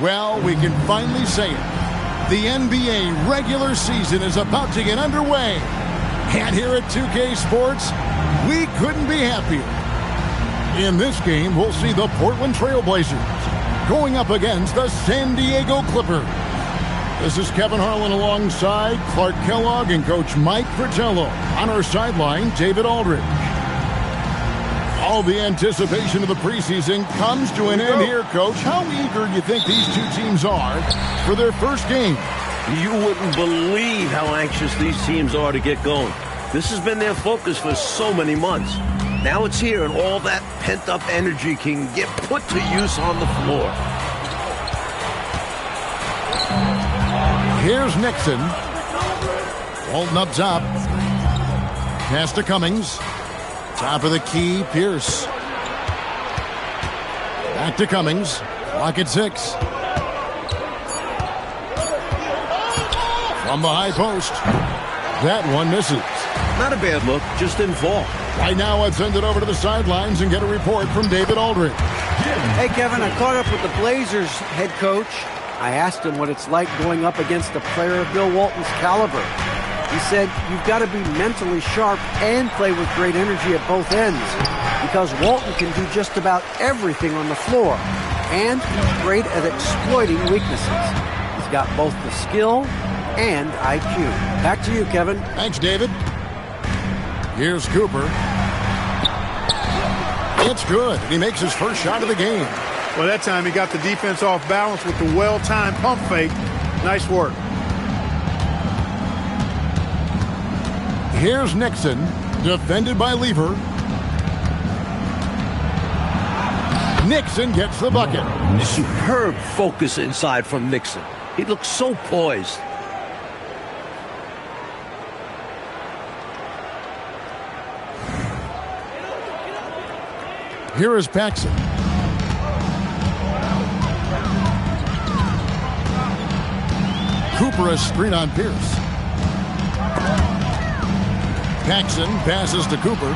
Well, we can finally say it. The NBA regular season is about to get underway. And here at 2K Sports, we couldn't be happier. In this game, we'll see the Portland Trail Blazers going up against the San Diego Clippers. This is Kevin Harlan alongside Clark Kellogg and Coach Mike Fratello. On our sideline, David Aldridge. All the anticipation of the preseason comes to an end here, Coach. How eager do you think these two teams are for their first game? You wouldn't believe how anxious these teams are to get going. This has been their focus for so many months. Now it's here, and all that pent-up energy can get put to use on the floor. Here's Nixon. Walton up top. Pass to Cummings. Top of the key, Pierce. Back to Cummings. Clock at 6. From the high post. That one misses. Not a bad look, just didn't fall. Right now, let's send it over to the sidelines and get a report from David Aldridge. Hey, Kevin, I caught up with the Blazers head coach. I asked him what it's like going up against a player of Bill Walton's caliber. He said, you've got to be mentally sharp and play with great energy at both ends because Walton can do just about everything on the floor, and he's great at exploiting weaknesses. He's got both the skill and IQ. Back to you, Kevin. Thanks, David. Here's Cooper. It's good. He makes his first shot of the game. Well, that time he got the defense off balance with the well-timed pump fake. Nice work. Here's Nixon, defended by Lever. Nixon gets the bucket. Superb focus inside from Nixon. He looks so poised. Here is Paxson. Cooper a screen on Pierce. Paxson passes to Cooper.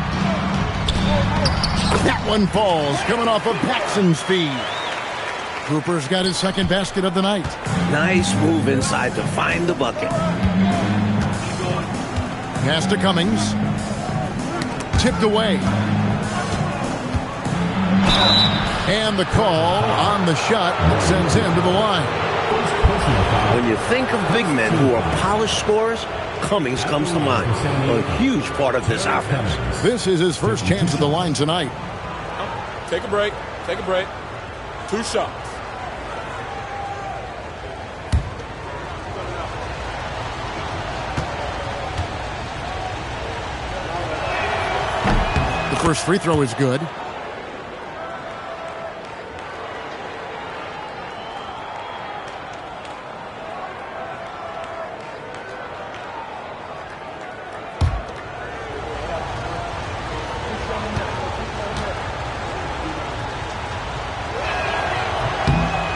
That one falls, coming off of Paxson's feed. Cooper's got his second basket of the night. Nice move inside to find the bucket. Pass to Cummings. Tipped away. And the call on the shot that sends him to the line. When you think of big men who are polished scorers, Cummings comes to mind. A huge part of this offense. This is his first chance at the line tonight. Take a break. Take a break. 2 shots. The first free throw is good.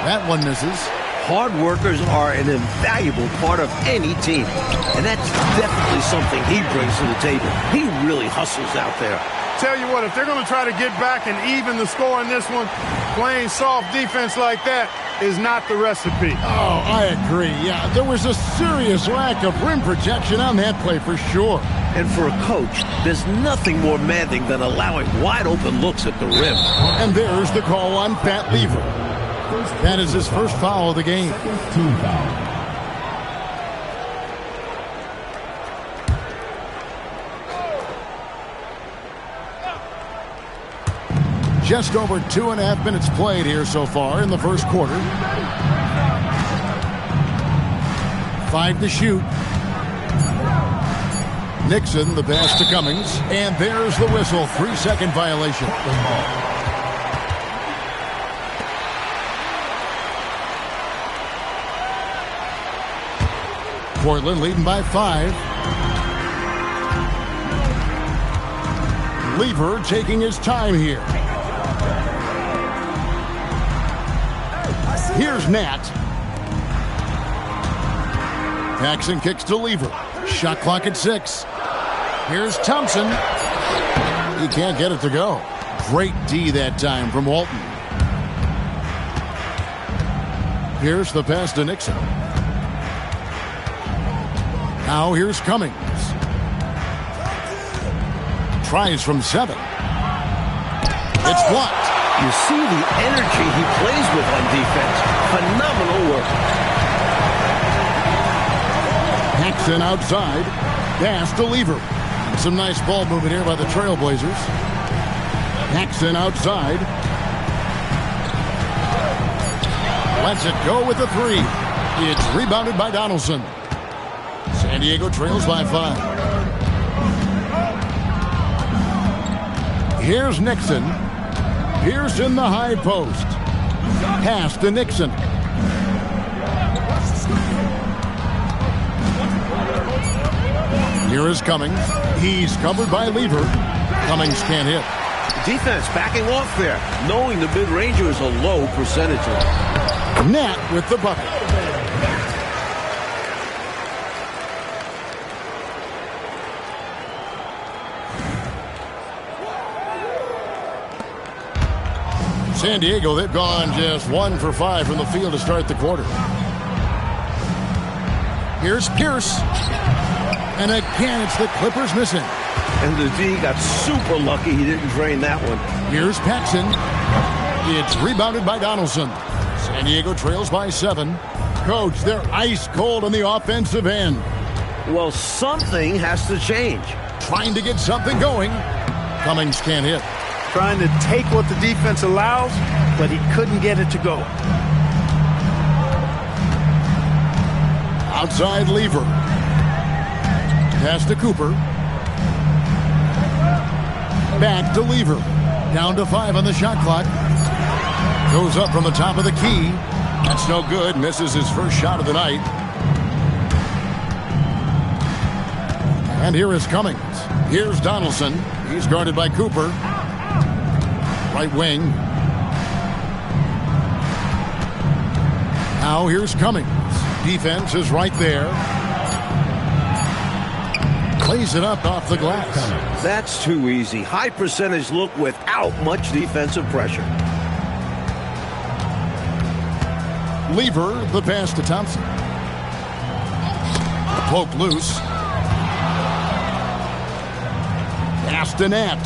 That one misses. Hard workers are an invaluable part of any team, and that's definitely something he brings to the table. He really hustles out there. Tell you what, if they're going to try to get back and even the score in this one, playing soft defense like that is not the recipe. Oh, I agree. Yeah, there was a serious lack of rim protection on that play for sure. And for a coach, there's nothing more maddening than allowing wide open looks at the rim. And there's the call on Pat Lever. That is his first foul of the game. Team foul. Just over 2.5 minutes played here so far in the first quarter. 5 to shoot. Nixon, the pass to Cummings. And there's the whistle. 3-second violation. Portland leading by 5. Lever taking his time here. Here's Nat. Paxson kicks to Lever. Shot clock at 6. Here's Thompson. He can't get it to go. Great D that time from Walton. Here's the pass to Nixon. Now here's Cummings. Tries from 7. It's blocked. You see the energy he plays with on defense. Phenomenal work. Paxson outside. Pass to Lever. Some nice ball movement here by the Trailblazers. Paxson outside. Lets it go with the 3. It's rebounded by Donaldson. San Diego trails by 5. Here's Nixon. Pierce in the high post. Pass to Nixon. Here is Cummings. He's covered by Lever. Cummings can't hit. Defense backing off there, knowing the mid-ranger is a low percentage. Nat with the bucket. San Diego, they've gone just 1 for 5 from the field to start the quarter. Here's Pierce. And again, it's the Clippers missing. And the D got super lucky he didn't drain that one. Here's Paxson. It's rebounded by Donaldson. San Diego trails by 7. Coach, they're ice cold on the offensive end. Well, something has to change. Trying to get something going. Cummings can't hit. Trying to take what the defense allows, but he couldn't get it to go. Outside Lever. Pass to Cooper. Back to Lever. Down to 5 on the shot clock. Goes up from the top of the key. That's no good. Misses his first shot of the night. And here is Cummings. Here's Donaldson. He's guarded by Cooper. Right wing. Now here's Cummings. Defense is right there. Plays it up off the glass. That's too easy. High percentage look without much defensive pressure. Lever, the pass to Thompson. Poke loose. Pass to Nat.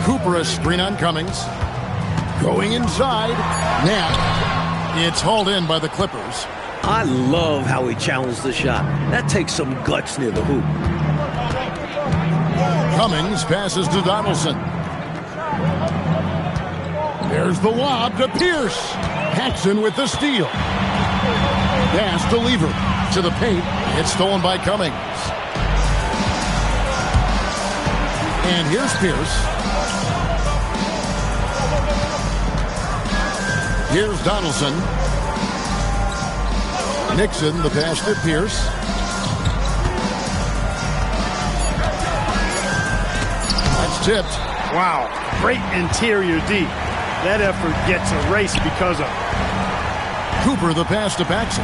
Cooper a screen on Cummings. Going inside. Nat. It's hauled in by the Clippers. I love how he challenged the shot. That takes some guts near the hoop. Cummings passes to Donaldson. There's the lob to Pierce. Paxson with the steal. Pass to Lever. To the paint. It's stolen by Cummings. And here's Pierce. Here's Donaldson. Nixon, the pass to Pierce. That's tipped. Wow, great interior D. That effort gets erased because of Cooper, the pass to Paxson.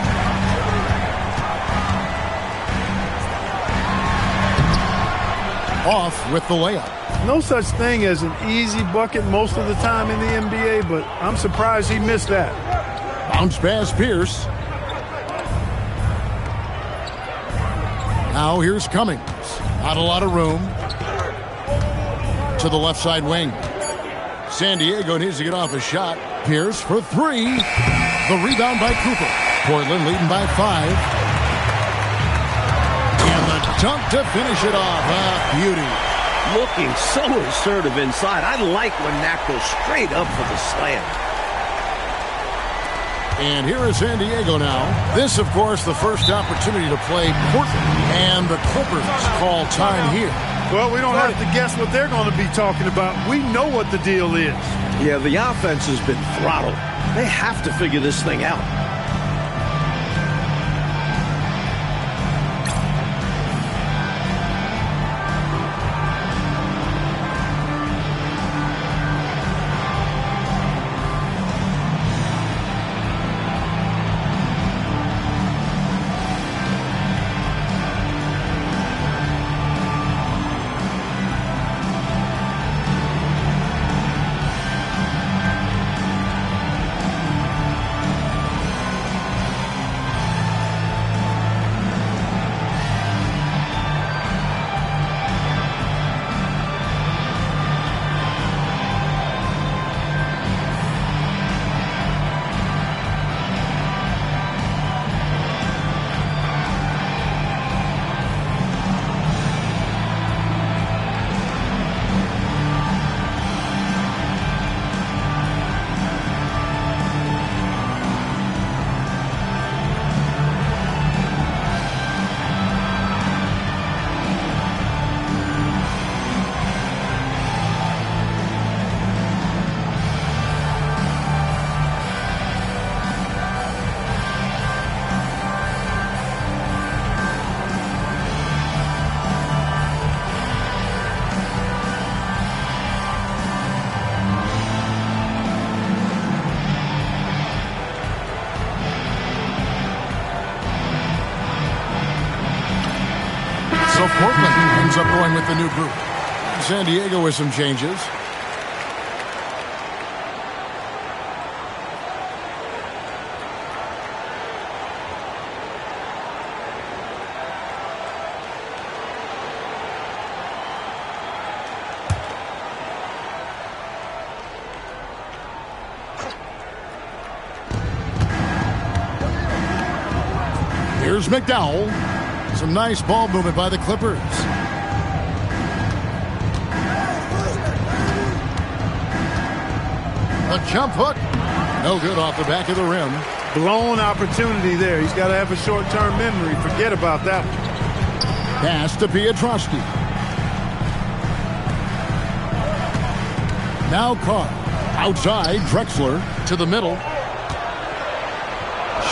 Off with the layup. no such thing as an easy bucket most of the time in the NBA, but I'm surprised he missed that. Bounce pass Pierce. Now here's Cummings. Not a lot of room. To the left side wing. San Diego needs to get off a shot. Pierce for three. The rebound by Cooper. Portland leading by 5. And the dunk to finish it off. Beauty. Looking so assertive inside. I like when Nat goes straight up for the slam. And here is San Diego now. This, of course, the first opportunity to play Portland. And the Clippers call time here. Well, we don't have to guess what they're going to be talking about. We know what the deal is. Yeah, the offense has been throttled. They have to figure this thing out. Portland ends up going with the new group. San Diego with some changes. Here's McDowell. Some nice ball movement by the Clippers. A jump hook. No good off the back of the rim. Blown opportunity there. He's got to have a short-term memory. Forget about that. Pass to Pietrowski. Now Carr. Outside, Drexler to the middle.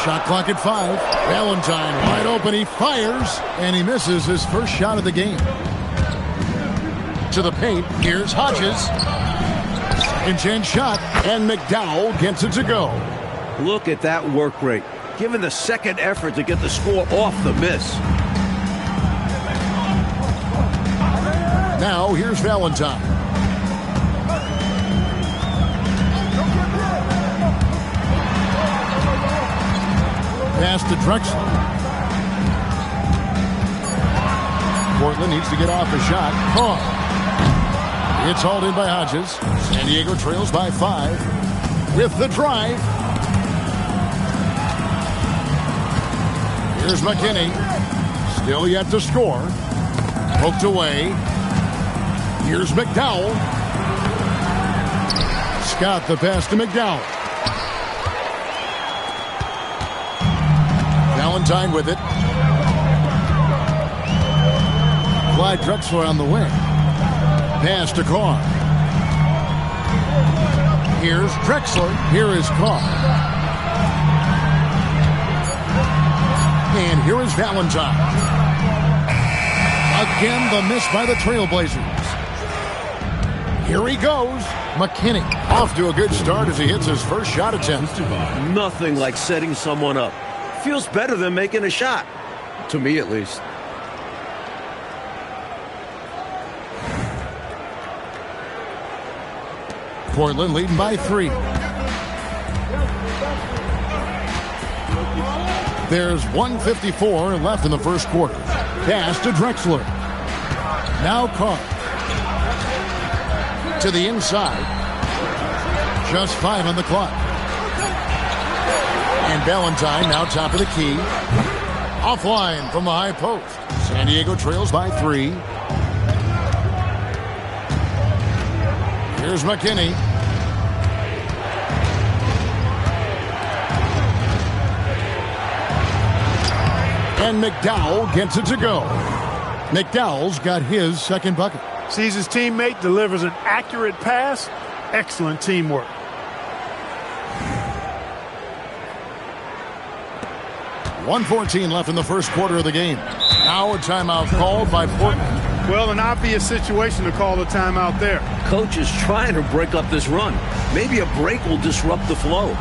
Shot clock at 5. Valentine wide open. He fires, and he misses his first shot of the game. To the paint. Here's Hodges. Second chance shot, and McDowell gets it to go. Look at that work rate. Given the second effort to get the score off the miss. Now here's Valentine. Pass to Drexler. Portland needs to get off a shot. Carr. It's hauled in by Hodges. San Diego trails by 5 with the drive. Here's McKinney. Still yet to score. Poked away. Here's McDowell. Scott the pass to McDowell. Valentine with it. Clyde Drexler on the wing. Pass to Carr. Here's Drexler. Here is Carr. And here is Valentine. Again, the miss by the Trailblazers. Here he goes. McKinney off to a good start as he hits his first shot attempt. Nothing like setting someone up. Feels better than making a shot. To me, at least. Portland leading by 3. There's 1:54 left in the first quarter. Pass to Drexler. Now Carr. To the inside. Just 5 on the clock. And Valentine now top of the key. Offline from the high post. San Diego trails by 3. Here's McKinney. And McDowell gets it to go. McDowell's got his second bucket. Sees his teammate, delivers an accurate pass. Excellent teamwork. .114 left in the first quarter of the game. Now a timeout called by Portland. Well, an obvious situation to call the timeout there. Coach is trying to break up this run. Maybe a break will disrupt the flow.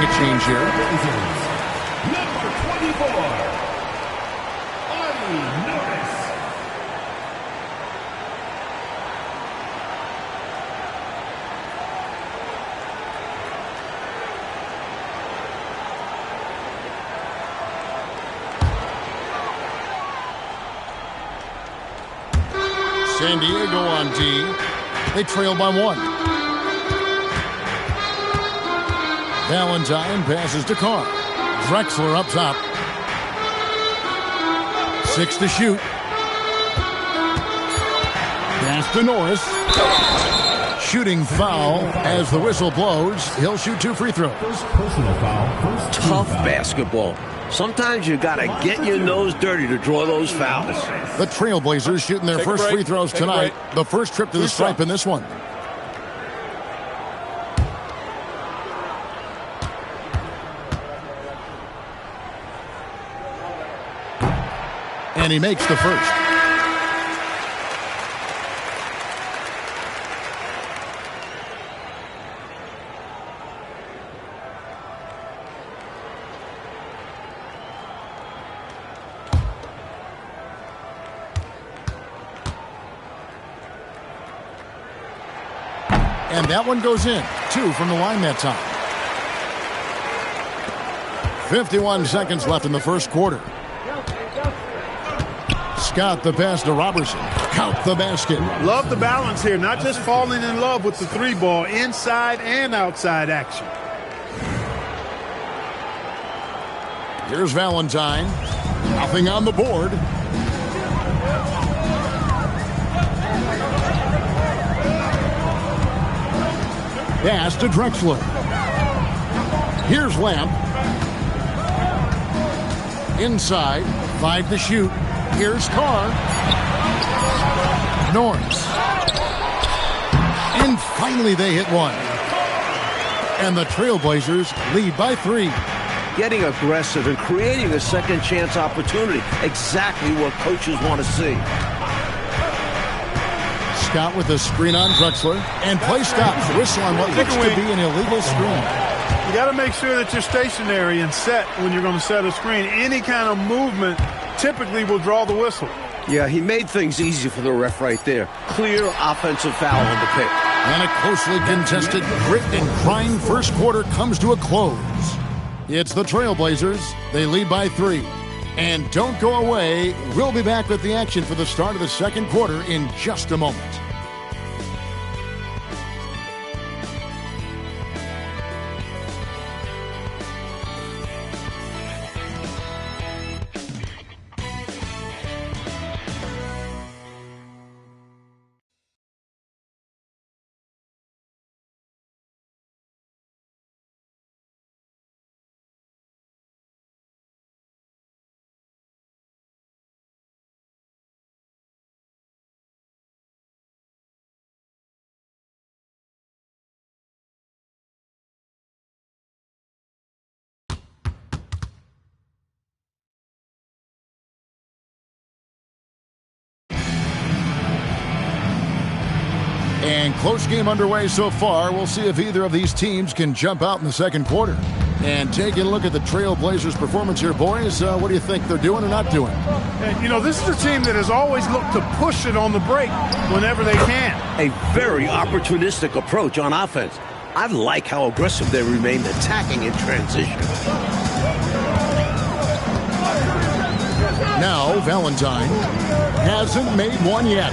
a change here. Number 24, Arnie Norris. San Diego on D. They trail by 1. Valentine passes to Carr. Drexler up top. 6 to shoot. Pass to Norris. Shooting foul as the whistle blows. He'll shoot 2 free throws. Personal foul. Tough basketball. Sometimes you got to get your nose dirty to draw those fouls. The Trailblazers shooting their first free throws tonight. The first trip to the stripe in this one. And he makes the first. And that one goes in. 2 from the line that time. 51 seconds left in the first quarter. Scott the pass to Robertson. Count the basket. Love the balance here. Not just falling in love with the 3-ball. Inside and outside action. Here's Valentine. Nothing on the board. Pass to Drexler. Here's Lamb. Inside. 5 to shoot. Here's Carr. Norris. And finally they hit one. And the Trailblazers lead by 3. Getting aggressive and creating a second chance opportunity. Exactly what coaches want to see. Scott with a screen on Drexler. And play stops. Whistle on what looks to be an illegal screen. You got to make sure that you're stationary and set when you're going to set a screen. Any kind of movement typically will draw the whistle. Yeah, he made things easy for the ref right there. Clear offensive foul on the pick. And a closely contested, grit and grind first quarter comes to a close. It's the Trailblazers. They lead by 3. And don't go away. We'll be back with the action for the start of the second quarter in just a moment. And close game underway so far. We'll see if either of these teams can jump out in the second quarter. And taking a look at the Trailblazers' performance here, boys, what do you think they're doing or not doing? And, you know, this is a team that has always looked to push it on the break whenever they can. A very opportunistic approach on offense. I like how aggressive they remain attacking in transition. Now Valentine hasn't made one yet.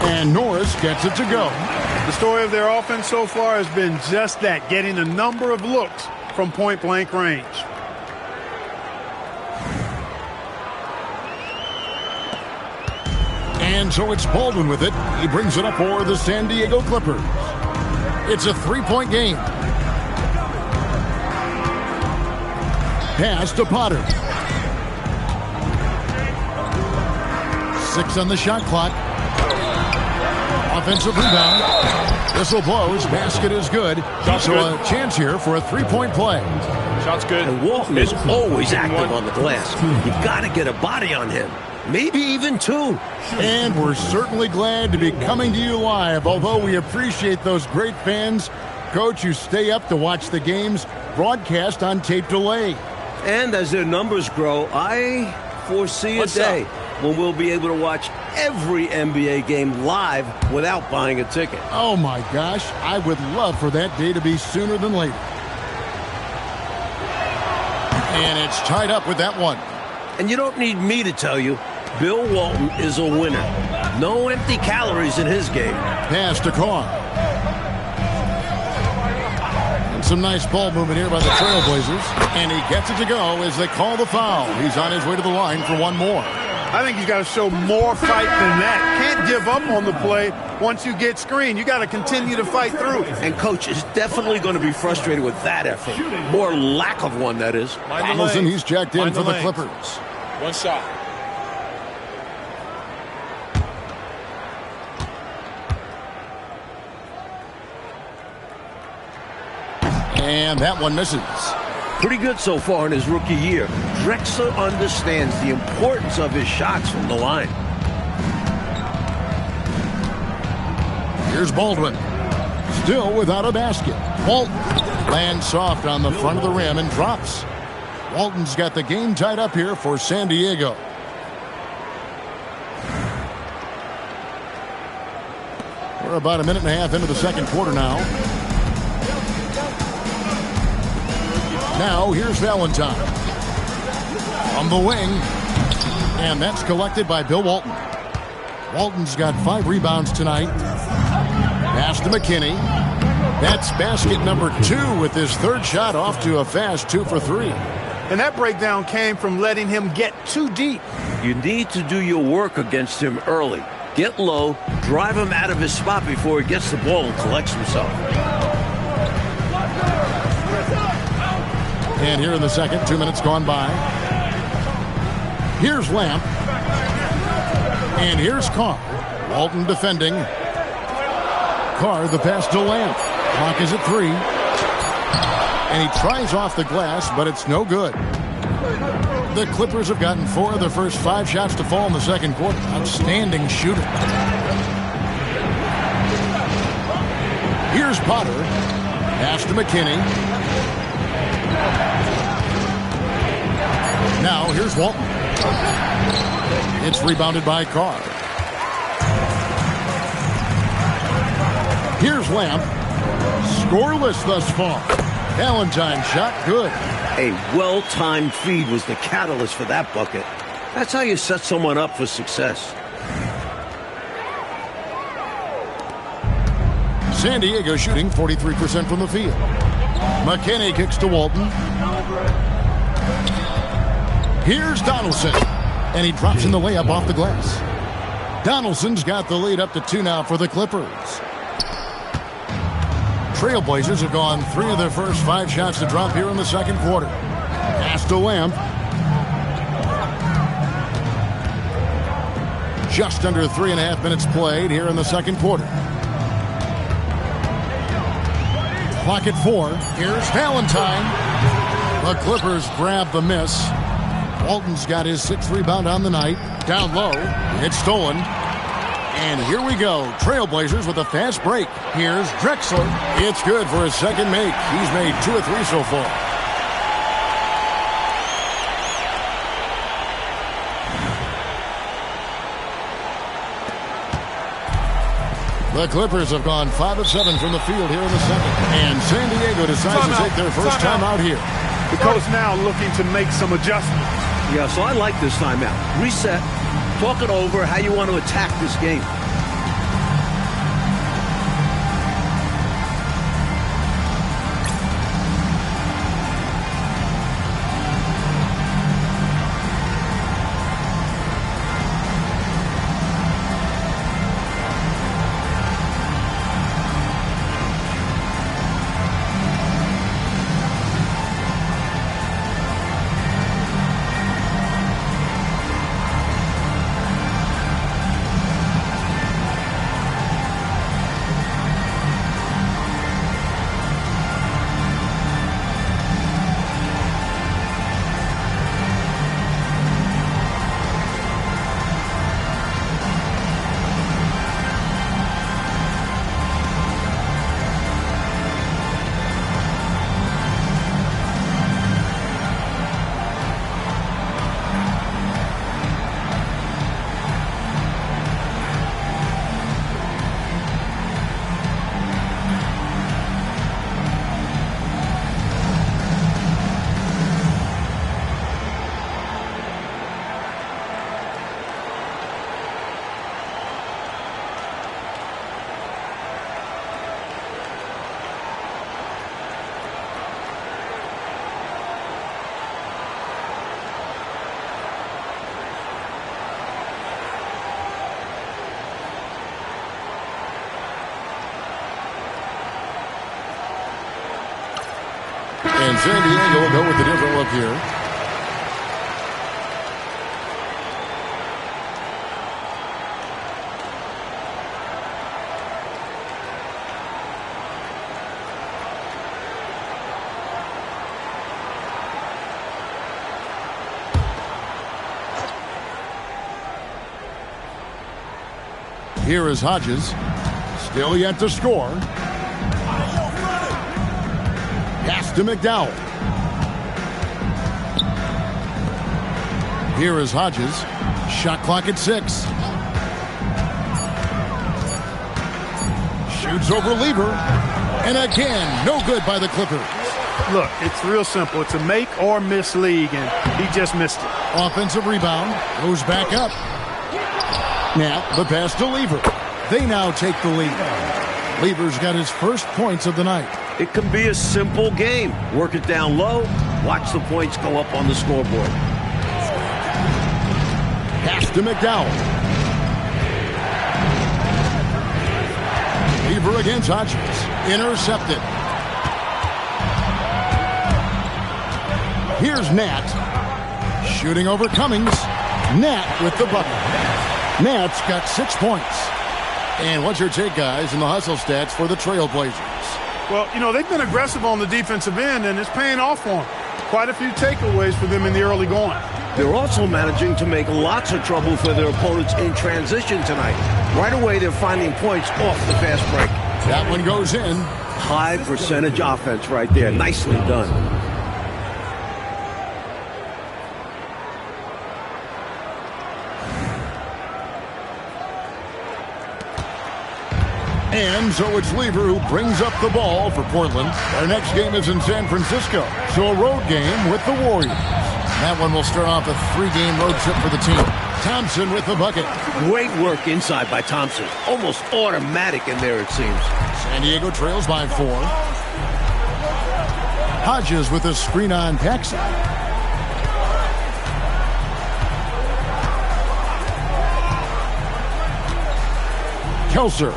And Norris gets it to go. The story of their offense so far has been just that, getting a number of looks from point-blank range. And so it's Baldwin with it. He brings it up for the San Diego Clippers. It's a 3-point game. Pass to Potter. 6 on the shot clock. Offensive rebound. Whistle blows. Basket is good. So a chance here for a 3-point play. Shot's good. And Walton is always active on the glass. You got to get a body on him. Maybe even 2. And we're certainly glad to be coming to you live. Although we appreciate those great fans Coach, you stay up to watch the games broadcast on tape delay. And as their numbers grow, I foresee a day when we'll be able to watch every NBA game live without buying a ticket. Oh my gosh, I would love for that day to be sooner than later. And it's tied up with that one. And you don't need me to tell you, Bill Walton is a winner. No empty calories in his game. Pass to Carr. And some nice ball movement here by the Trailblazers. And he gets it to go as they call the foul. He's on his way to the line for one more. I think he's got to show more fight than that. Can't give up on the play once you get screened. You got to continue to fight through. And Coach is definitely going to be frustrated with that effort. More lack of one, that is. Donaldson, he's jacked in for the Clippers. One shot. And that one misses. Pretty good so far in his rookie year. Drexler understands the importance of his shots from the line. Here's Baldwin. Still without a basket. Walton lands soft on the front of the rim and drops. Walton's got the game tied up here for San Diego. We're about a minute and a half into the second quarter now. Now, here's Valentine. On the wing. And that's collected by Bill Walton. Walton's got 5 rebounds tonight. Pass to McKinney. That's basket number 2 with his third shot off to a fast 2 for 3. And that breakdown came from letting him get too deep. You need to do your work against him early. Get low, drive him out of his spot before he gets the ball and collects himself. And here in the second, 2 minutes gone by. Here's Lamp. And here's Carr. Walton defending. Carr, the pass to Lamp. Clock is at 3. And he tries off the glass, but it's no good. The Clippers have gotten 4 of their first 5 shots to fall in the second quarter. Outstanding shooter. Here's Potter. Pass to McKinney. Now, here's Walton. It's rebounded by Carr. Here's Lamp. Scoreless thus far. Valentine shot good. A well-timed feed was the catalyst for that bucket. That's how you set someone up for success. San Diego shooting 43% from the field. McKinney kicks to Walton. Here's Donaldson. And he drops in the layup off the glass. Donaldson's got the lead up to 2 now for the Clippers. Trailblazers have gone 3 of their first 5 shots to drop here in the second quarter. Pass to Lamp. Just under 3.5 minutes played here in the second quarter. Clock at 4. Here's Valentine. The Clippers grab the miss. Walton's got his 6th rebound on the night. Down low. It's stolen. And here we go. Trailblazers with a fast break. Here's Drexler. It's good for his second make. He's made 2 of 3 so far. The Clippers have gone 5 of 7 from the field here in the second. And San Diego decides to take their first time out here. The coach now looking to make some adjustments. Yeah, so I like this timeout. Reset, talk it over, how you want to attack this game. And San Diego will go with a different look here. Here is Hodges. Still yet to score. Pass to McDowell. Here is Hodges. Shot clock at 6. Shoots over Lever. And again, no good by the Clippers. Look, it's real simple. It's a make or miss league, and he just missed it. Offensive rebound. Goes back up. Now the pass to Lever. They now take the lead. Lever's got his first points of the night. It can be a simple game. Work it down low. Watch the points go up on the scoreboard. Pass to McDowell. Lever against Hodges. Intercepted. Here's Nat. Shooting over Cummings. Nat with the bucket. Nat's got 6 points. And what's your take, guys, in the hustle stats for the Trailblazers? Well, you know, they've been aggressive on the defensive end, and it's paying off for them. Quite a few takeaways for them in the early going. They're also managing to make lots of trouble for their opponents in transition tonight. Right away, they're finding points off the fast break. That one goes in. High percentage offense right there. Nicely done. And so it's Lever who brings up the ball for Portland. Their next game is in San Francisco, so a road game with the Warriors. That one will start off a 3-game road trip for the team. Thompson with the bucket. Great work inside by Thompson. Almost automatic in there, it seems. San Diego trails by 4. Hodges with a screen on Paxson. Kelser.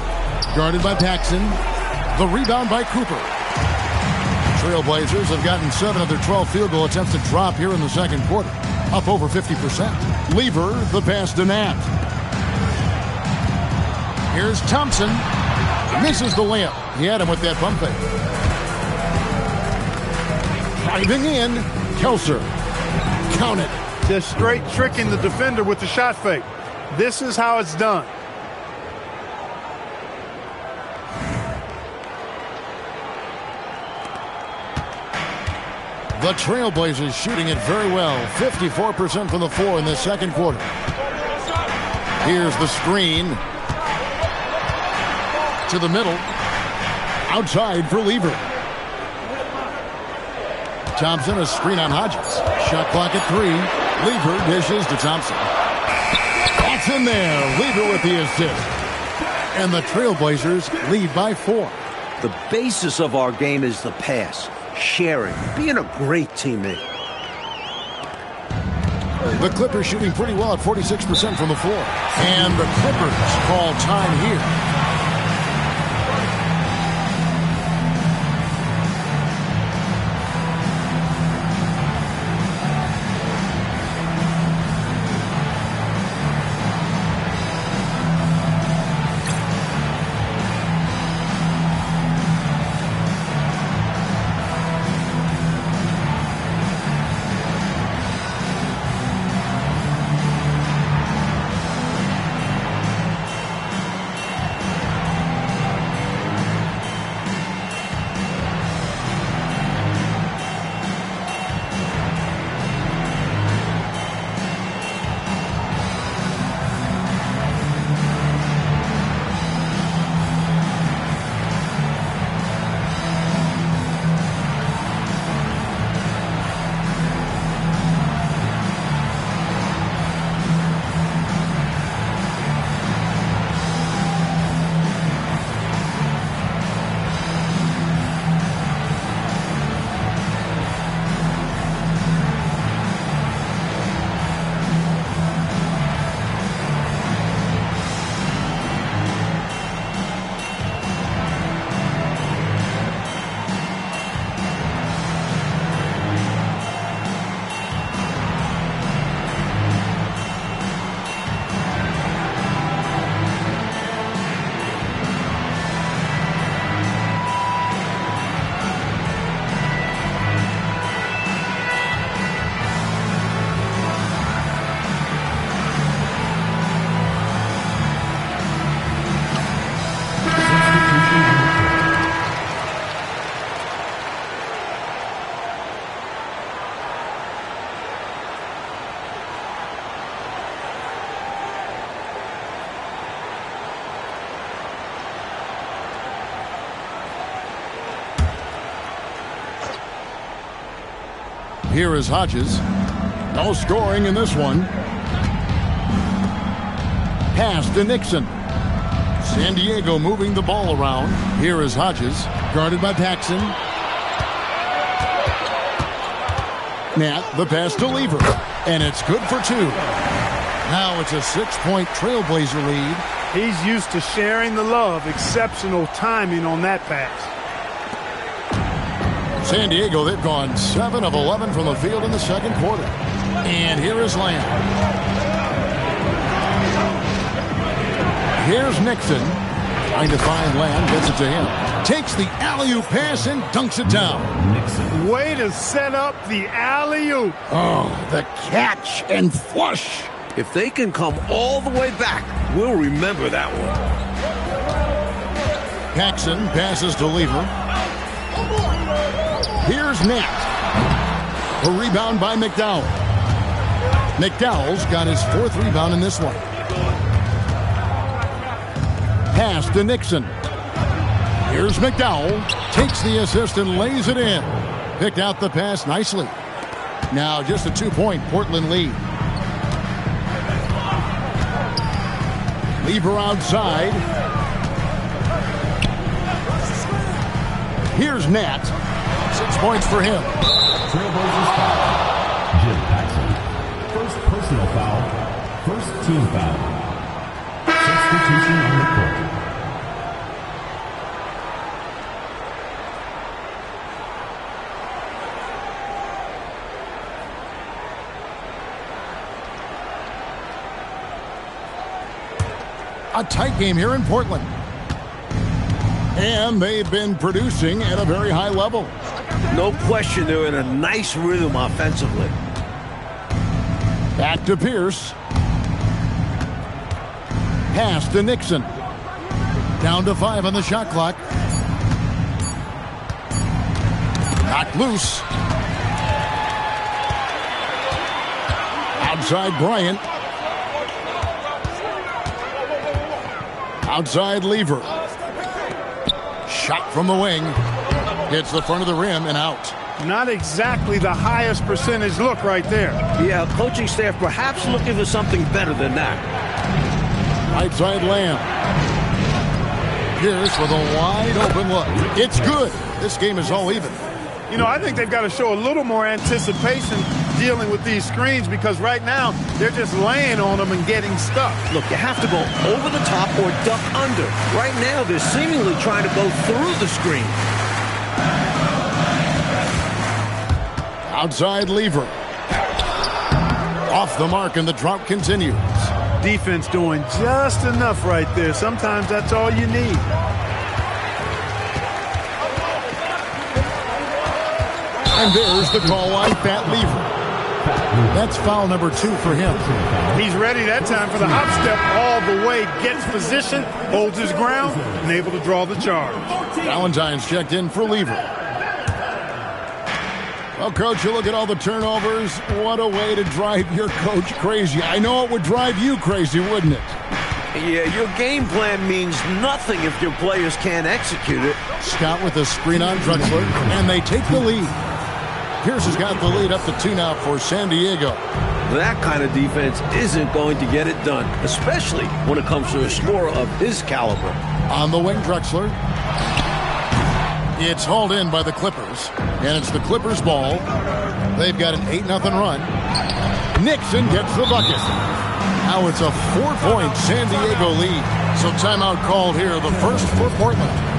Guarded by Paxson. The rebound by Cooper. Trailblazers have gotten 7 of their 12 field goal attempts to drop here in the second quarter. Up over 50%. Lever, the pass to Nat. Here's Thompson. Misses the layup. He had him with that pump fake. Driving in, Kelser. Count it. Just straight tricking the defender with the shot fake. This is how it's done. The Trailblazers shooting it very well. 54% from the floor in the second quarter. Here's the screen. To the middle. Outside for Lever. Thompson, a screen on Hodges. Shot clock at 3. Lever dishes to Thompson. That's in there. Lever with the assist. And the Trailblazers lead by 4. The basis of our game is the pass. Sharing, being a great teammate. The Clippers shooting pretty well at 46% from the floor. And the Clippers call time here. Here is Hodges. No scoring in this one. Pass to Nixon. San Diego moving the ball around. Here is Hodges, guarded by Paxson. Nat, the pass to Lever, and it's good for 2. Now it's a 6-point Trailblazer lead. He's used to sharing the love. Exceptional timing on that pass. San Diego, they've gone 7 of 11 from the field in the second quarter. And here is Lamb. Here's Nixon. Trying to find Lamb, gets it to him. Takes the alley-oop pass and dunks it down. Nixon. Way to set up the alley-oop. Oh, the catch and flush. If they can come all the way back, we'll remember that one. Paxson passes to Lever. Here's Nat. A rebound by McDowell. McDowell's got his 4th rebound in this one. Pass to Nixon. Here's McDowell. Takes the assist and lays it in. Picked out the pass nicely. Now just a 2-point Portland lead. Lever outside. Here's Nat. 6 points for him. Trailblazers foul. Jim Paxson. First personal foul. First team foul. Substitution on the court. A tight game here in Portland. And they've been producing at a very high level. No question, they're in a nice rhythm offensively. Back to Pierce. Pass to Nixon. Down to 5 on the shot clock. Knocked loose. Outside Bryant. Outside Lever. Shot from the wing. Hits the front of the rim and out. Not exactly the highest percentage look right there. Yeah, coaching staff perhaps looking for something better than that. Right side Lamb. Pierce with a wide open look. It's good. This game is all even. You know, I think they've got to show a little more anticipation dealing with these screens because right now they're just laying on them and getting stuck. Look, you have to go over the top or duck under. Right now, they're seemingly trying to go through the screen. Outside Lever. Off the mark, and the drought continues. Defense doing just enough right there. Sometimes that's all you need. And there's the call on Pat Lever. That's foul number 2 for him. He's ready that time for the hop step all the way. Gets position, holds his ground, and able to draw the charge. Valentine's checked in for Lever. Well, Coach, you look at all the turnovers. What a way to drive your coach crazy. I know it would drive you crazy, wouldn't it? Yeah, your game plan means nothing if your players can't execute it. Scott with a screen on Drexler, and they take the lead. Pierce has got the lead up to 2 now for San Diego. That kind of defense isn't going to get it done, especially when it comes to a scorer of his caliber. On the wing, Drexler. It's hauled in by the Clippers, and it's the Clippers' ball. They've got an 8-0 run. Nixon gets the bucket. Now it's a 4-point San Diego lead. So timeout called here, the first for Portland.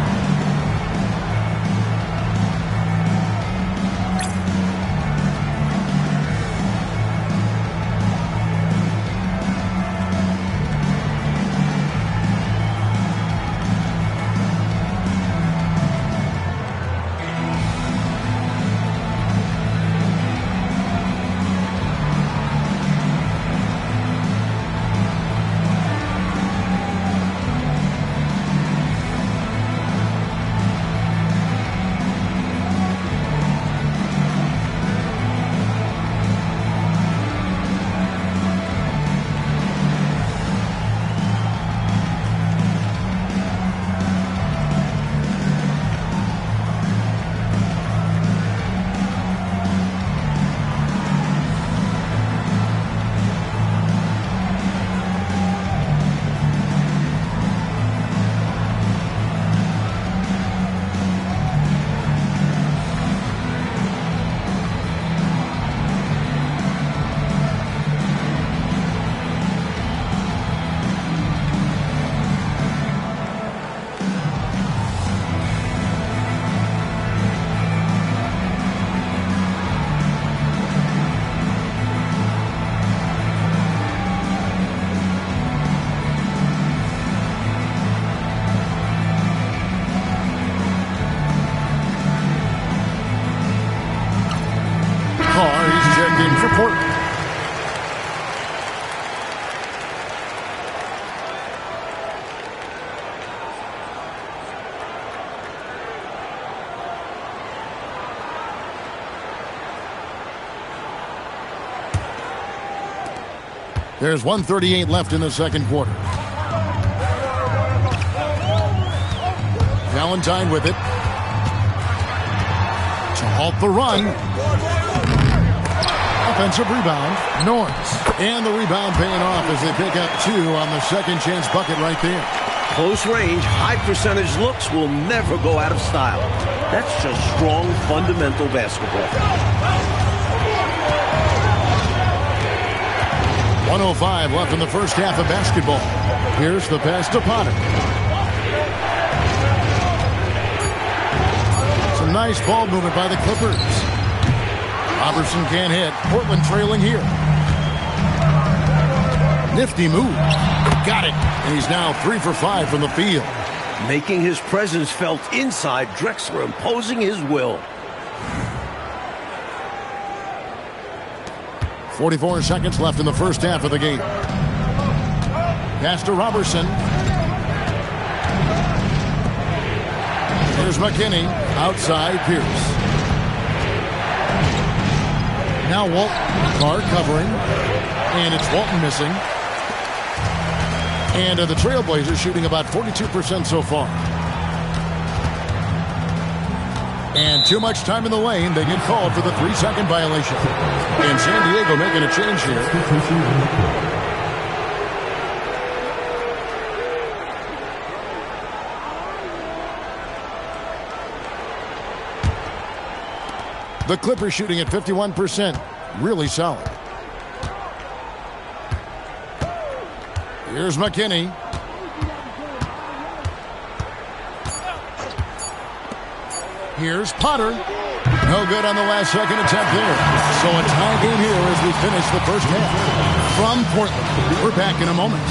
There's 1:38 left in the second quarter. Valentine with it. To halt the run. Offensive rebound. Norris. And the rebound paying off as they pick up 2 on the second chance bucket right there. Close range, high percentage looks will never go out of style. That's just strong, fundamental basketball. 1:05 left in the first half of basketball. Here's the pass to Potter. Some nice ball movement by the Clippers. Robertson can't hit. Portland trailing here. Nifty move. Got it. And he's now 3 for 5 from the field. Making his presence felt inside, Drexler imposing his will. 44 seconds left in the first half of the game. Pass to Robertson. Here's McKinney. Outside Pierce. Now Walton. Card covering. And it's Walton missing. And the Trailblazers shooting about 42% so far. And too much time in the lane. They get called for the 3-second violation. And San Diego making a change here. The Clippers shooting at 51%. Really solid. Here's McKinney. Here's Potter. No good on the last second attempt there. So a tie game here as we finish the first half. From Portland, we're back in a moment.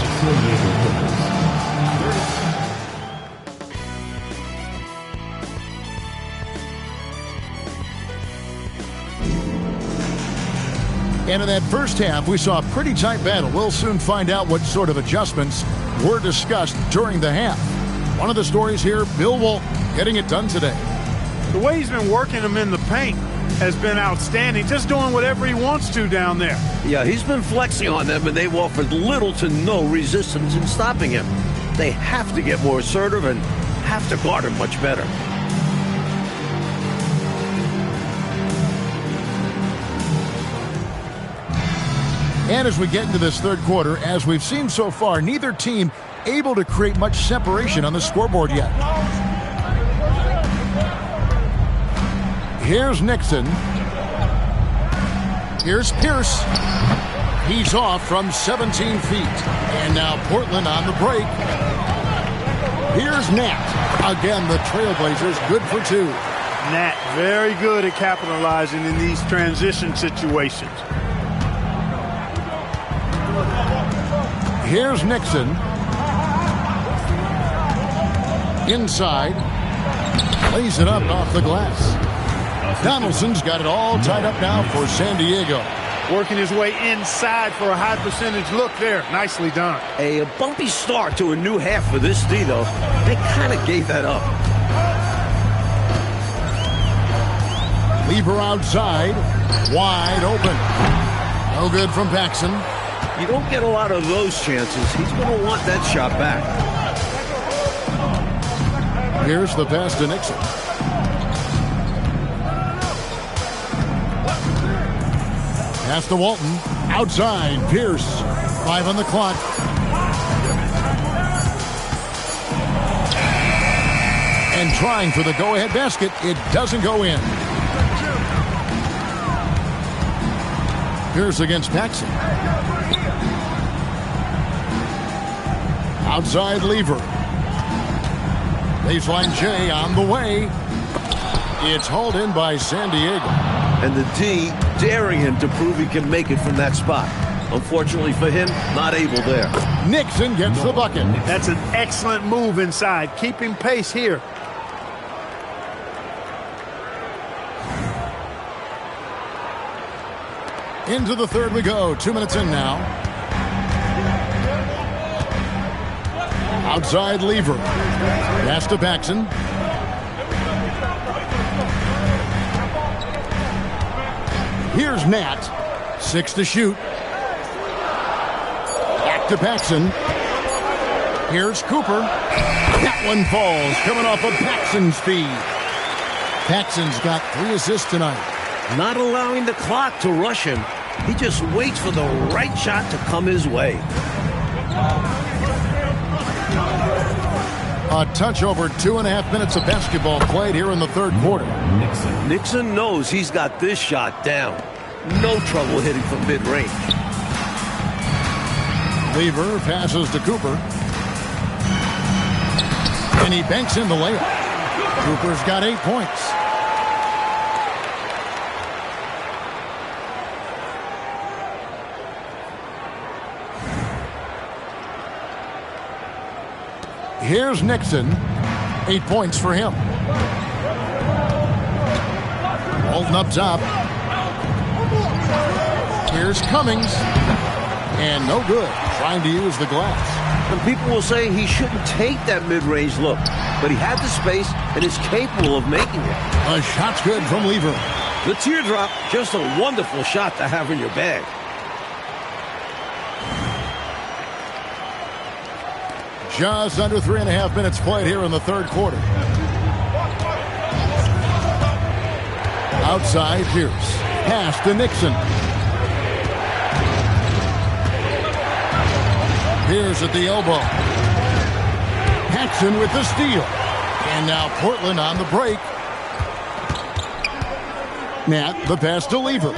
And in that first half, we saw a pretty tight battle. We'll soon find out what sort of adjustments were discussed during the half. One of the stories here, Bill Walton getting it done today. The way he's been working them in the paint has been outstanding, just doing whatever he wants to down there. Yeah, he's been flexing on them, and they've offered little to no resistance in stopping him. They have to get more assertive and have to guard him much better. And as we get into this third quarter, as we've seen so far, neither team able to create much separation on the scoreboard yet. Here's Nixon. Here's Pierce. He's off from 17 feet. And now Portland on the break. Here's Nat. Again, the Trailblazers good for 2. Nat, very good at capitalizing in these transition situations. Here's Nixon. Inside. Lays it up off the glass. Donaldson's got it all tied up now for San Diego. Working his way inside for a high percentage look there. Nicely done. A bumpy start to a new half for this D, though. They kind of gave that up. Lever outside. Wide open. No good from Paxson. You don't get a lot of those chances. He's going to want that shot back. Here's the pass to Nixon. Pass to Walton. Outside. Pierce. 5 on the clock. And trying for the go-ahead basket. It doesn't go in. Pierce against Paxson. Outside Lever. Baseline J on the way. It's hauled in by San Diego. And the D daring him to prove he can make it from that spot. Unfortunately for him, not able there. Nixon gets the bucket. That's an excellent move inside, keeping pace here. Into the third we go. 2 minutes in now. Outside Lever. Pass to Paxson. Here's Nat. 6 to shoot. to Paxson. Here's Cooper. That one falls, coming off of Paxson's feed. Paxson's got 3 assists tonight. Not allowing the clock to rush him. He just waits for the right shot to come his way. A touch over 2.5 minutes of basketball played here in the third quarter. Nixon knows he's got this shot down. No trouble hitting from mid-range. Lever passes to Cooper. And he banks in the layup. Cooper's got 8 points. Here's Nixon. 8 points for him. Holding up top. Here's Cummings. And no good. Trying to use the glass. And people will say he shouldn't take that mid-range look. But he had the space and is capable of making it. A shot's good from Lever. The teardrop, just a wonderful shot to have in your bag. Just under 3.5 minutes played here in the third quarter. Outside, Pierce. Pass to Nixon. Pierce at the elbow. Paxson with the steal. And now Portland on the break. Nat, the pass to Lever.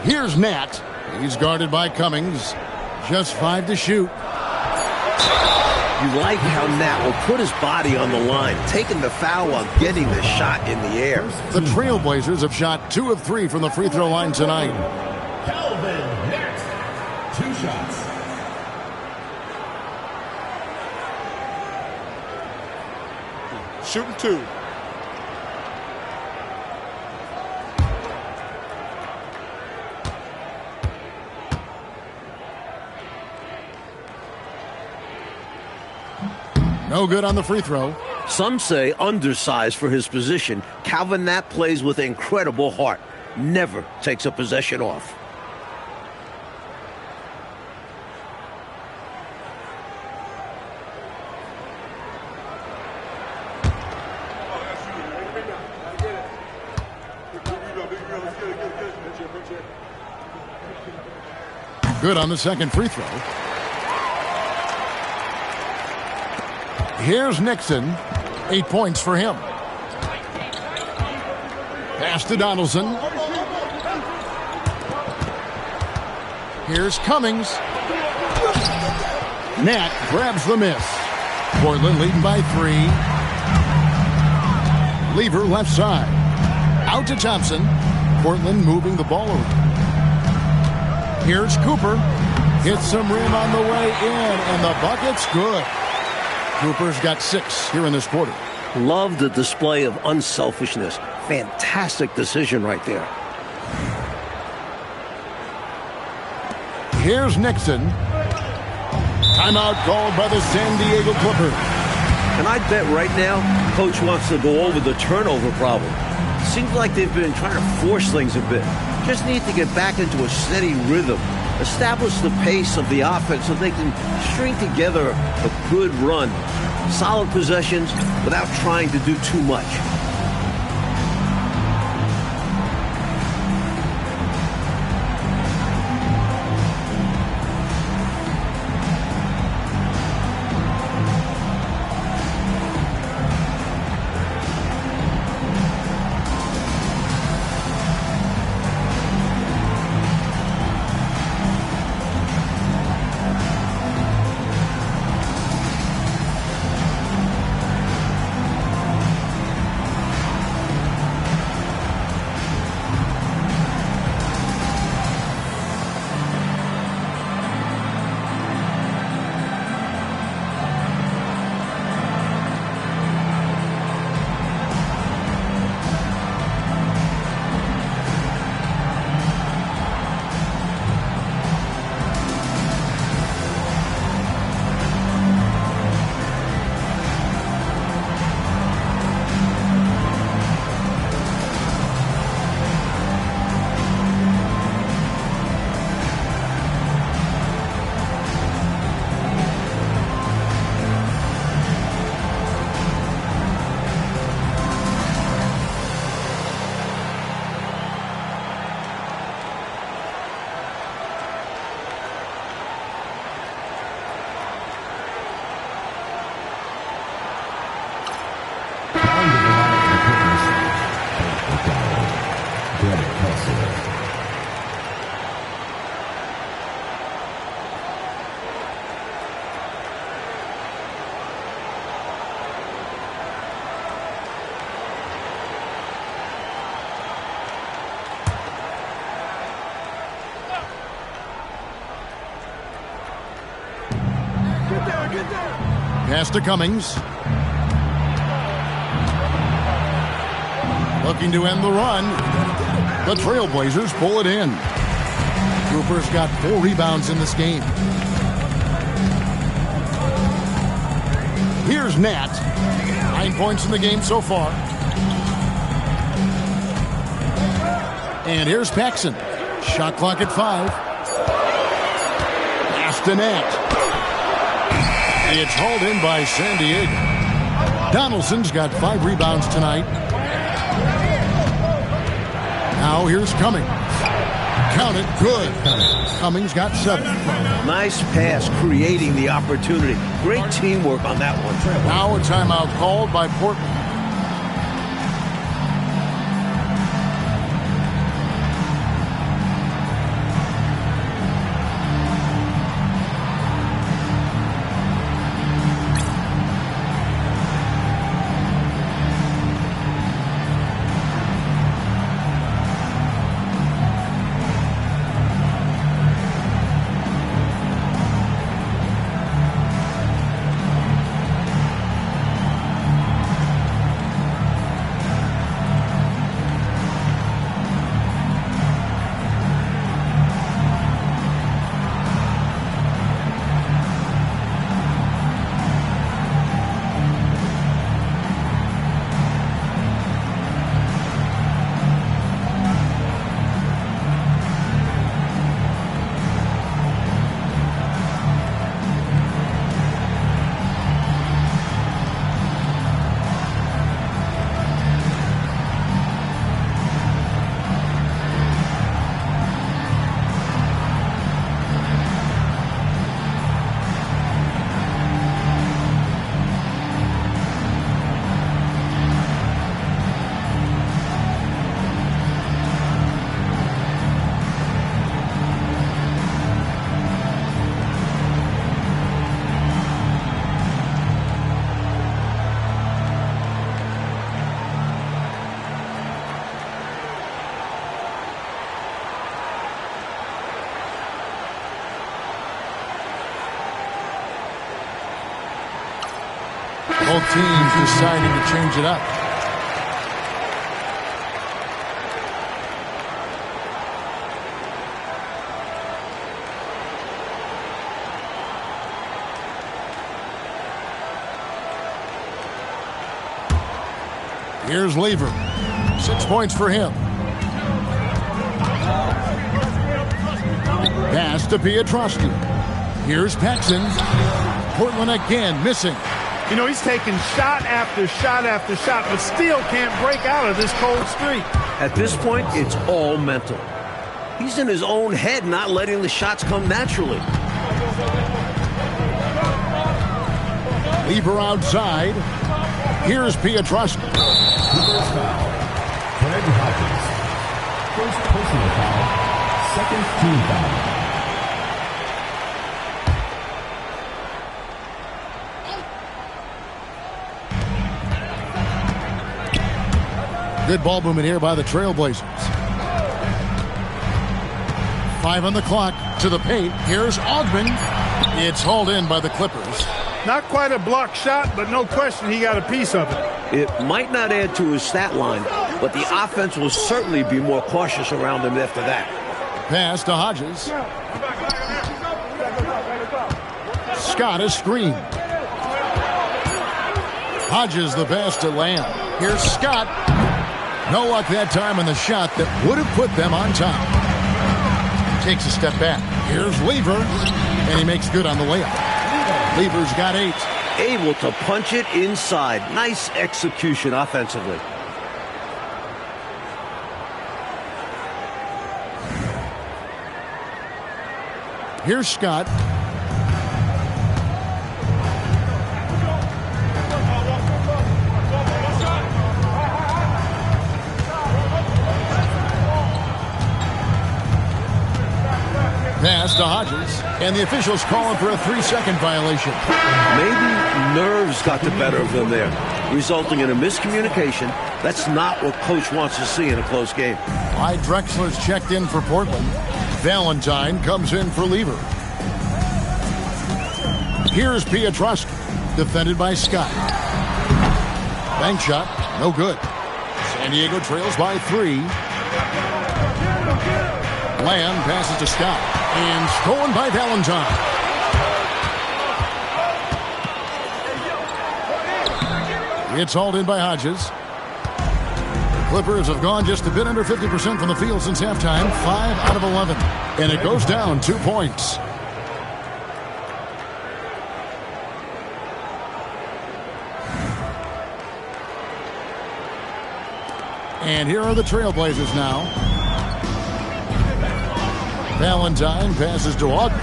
Here's Nat. He's guarded by Cummings. Just 5 to shoot. You like how Nat will put his body on the line, taking the foul while getting the shot in the air. The Trailblazers have shot 2 of 3 from the free throw line tonight. Calvin Nat, 2 shots. Shooting 2. No good on the free throw. Some say undersized for his position. Calvin Nat plays with incredible heart. Never takes a possession off. Good on the second free throw. Here's Nixon. 8 points for him. Pass to Donaldson. Here's Cummings. Nat grabs the miss. Portland leading by 3. Lever left side. Out to Thompson. Portland moving the ball around. Here's Cooper. Hits some rim on the way in, and the bucket's good. Cooper's got 6 here in this quarter. Love the display of unselfishness. Fantastic decision right there. Here's Nixon. Timeout called by the San Diego Clippers. And I bet right now, Coach wants to go over the turnover problem. Seems like they've been trying to force things a bit. Just need to get back into a steady rhythm. Establish the pace of the offense so they can string together a good run. Solid possessions without trying to do too much. Pass to Cummings. Looking to end the run. The Trailblazers pull it in. Cooper's got 4 rebounds in this game. Here's Nat. 9 points in the game so far. And here's Paxson. Shot clock at 5. Pass to Nat. It's hauled in by San Diego. Donaldson's got 5 rebounds tonight. Now here's Cummings. Count it, good. Cummings got 7. Nice pass, creating the opportunity. Great teamwork on that one. Now a timeout called by Portland. Both teams deciding to change it up. Here's Lever. 6 points for him. Pass to Pietrowski. Here's Paxson. Portland again missing. You know, he's taking shot after shot after shot, but still can't break out of this cold streak. At this point, it's all mental. He's in his own head, not letting the shots come naturally. Lever outside. Here's Pietrowski. First foul. Greg Hodges. First personal foul. Second team foul. Good ball movement here by the Trailblazers. 5 on the clock to the paint. Here's Augmon. It's hauled in by the Clippers. Not quite a block shot, but no question he got a piece of it. It might not add to his stat line, but the offense will certainly be more cautious around him after that. Pass to Hodges. Scott is screened. Hodges the pass to Lamb. Here's Scott. No luck that time on the shot that would have put them on top. Takes a step back. Here's Lever, and he makes good on the layup. Lever's got 8. Able to punch it inside. Nice execution offensively. Here's Scott. Pass to Hodges, and the officials calling for a 3-second violation. Maybe nerves got the better of them there, resulting in a miscommunication. That's not what Coach wants to see in a close game. Clyde Drexler's checked in for Portland. Valentine comes in for Lever. Here's Pietrowski, defended by Scott. Bank shot, no good. San Diego trails by 3. Lamb passes to Scott, and stolen by Valentine. It's hauled in by Hodges. The Clippers have gone just a bit under 50% from the field since halftime, 5 out of 11. And it goes down 2 points. And here are the Trailblazers now. Valentine passes to Ogden.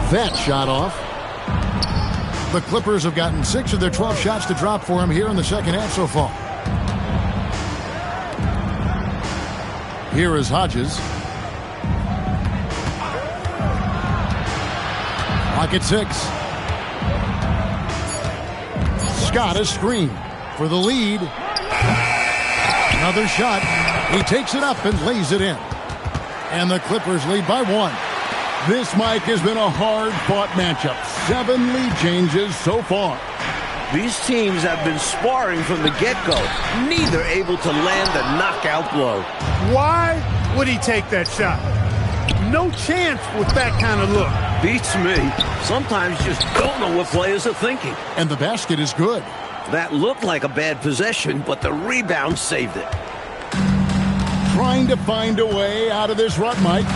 That shot off. The Clippers have gotten 6 of their 12 shots to drop for him here in the second half so far. Here is Hodges. Clock at 6. Scott a screen for the lead. Another shot. He takes it up and lays it in. And the Clippers lead by 1. This, Mike, has been a hard-fought matchup. 7 lead changes so far. These teams have been sparring from the get-go, neither able to land a knockout blow. Why would he take that shot? No chance with that kind of look. Beats me. Sometimes you just don't know what players are thinking. And the basket is good. That looked like a bad possession, but the rebound saved it. Trying to find a way out of this rut, Mike.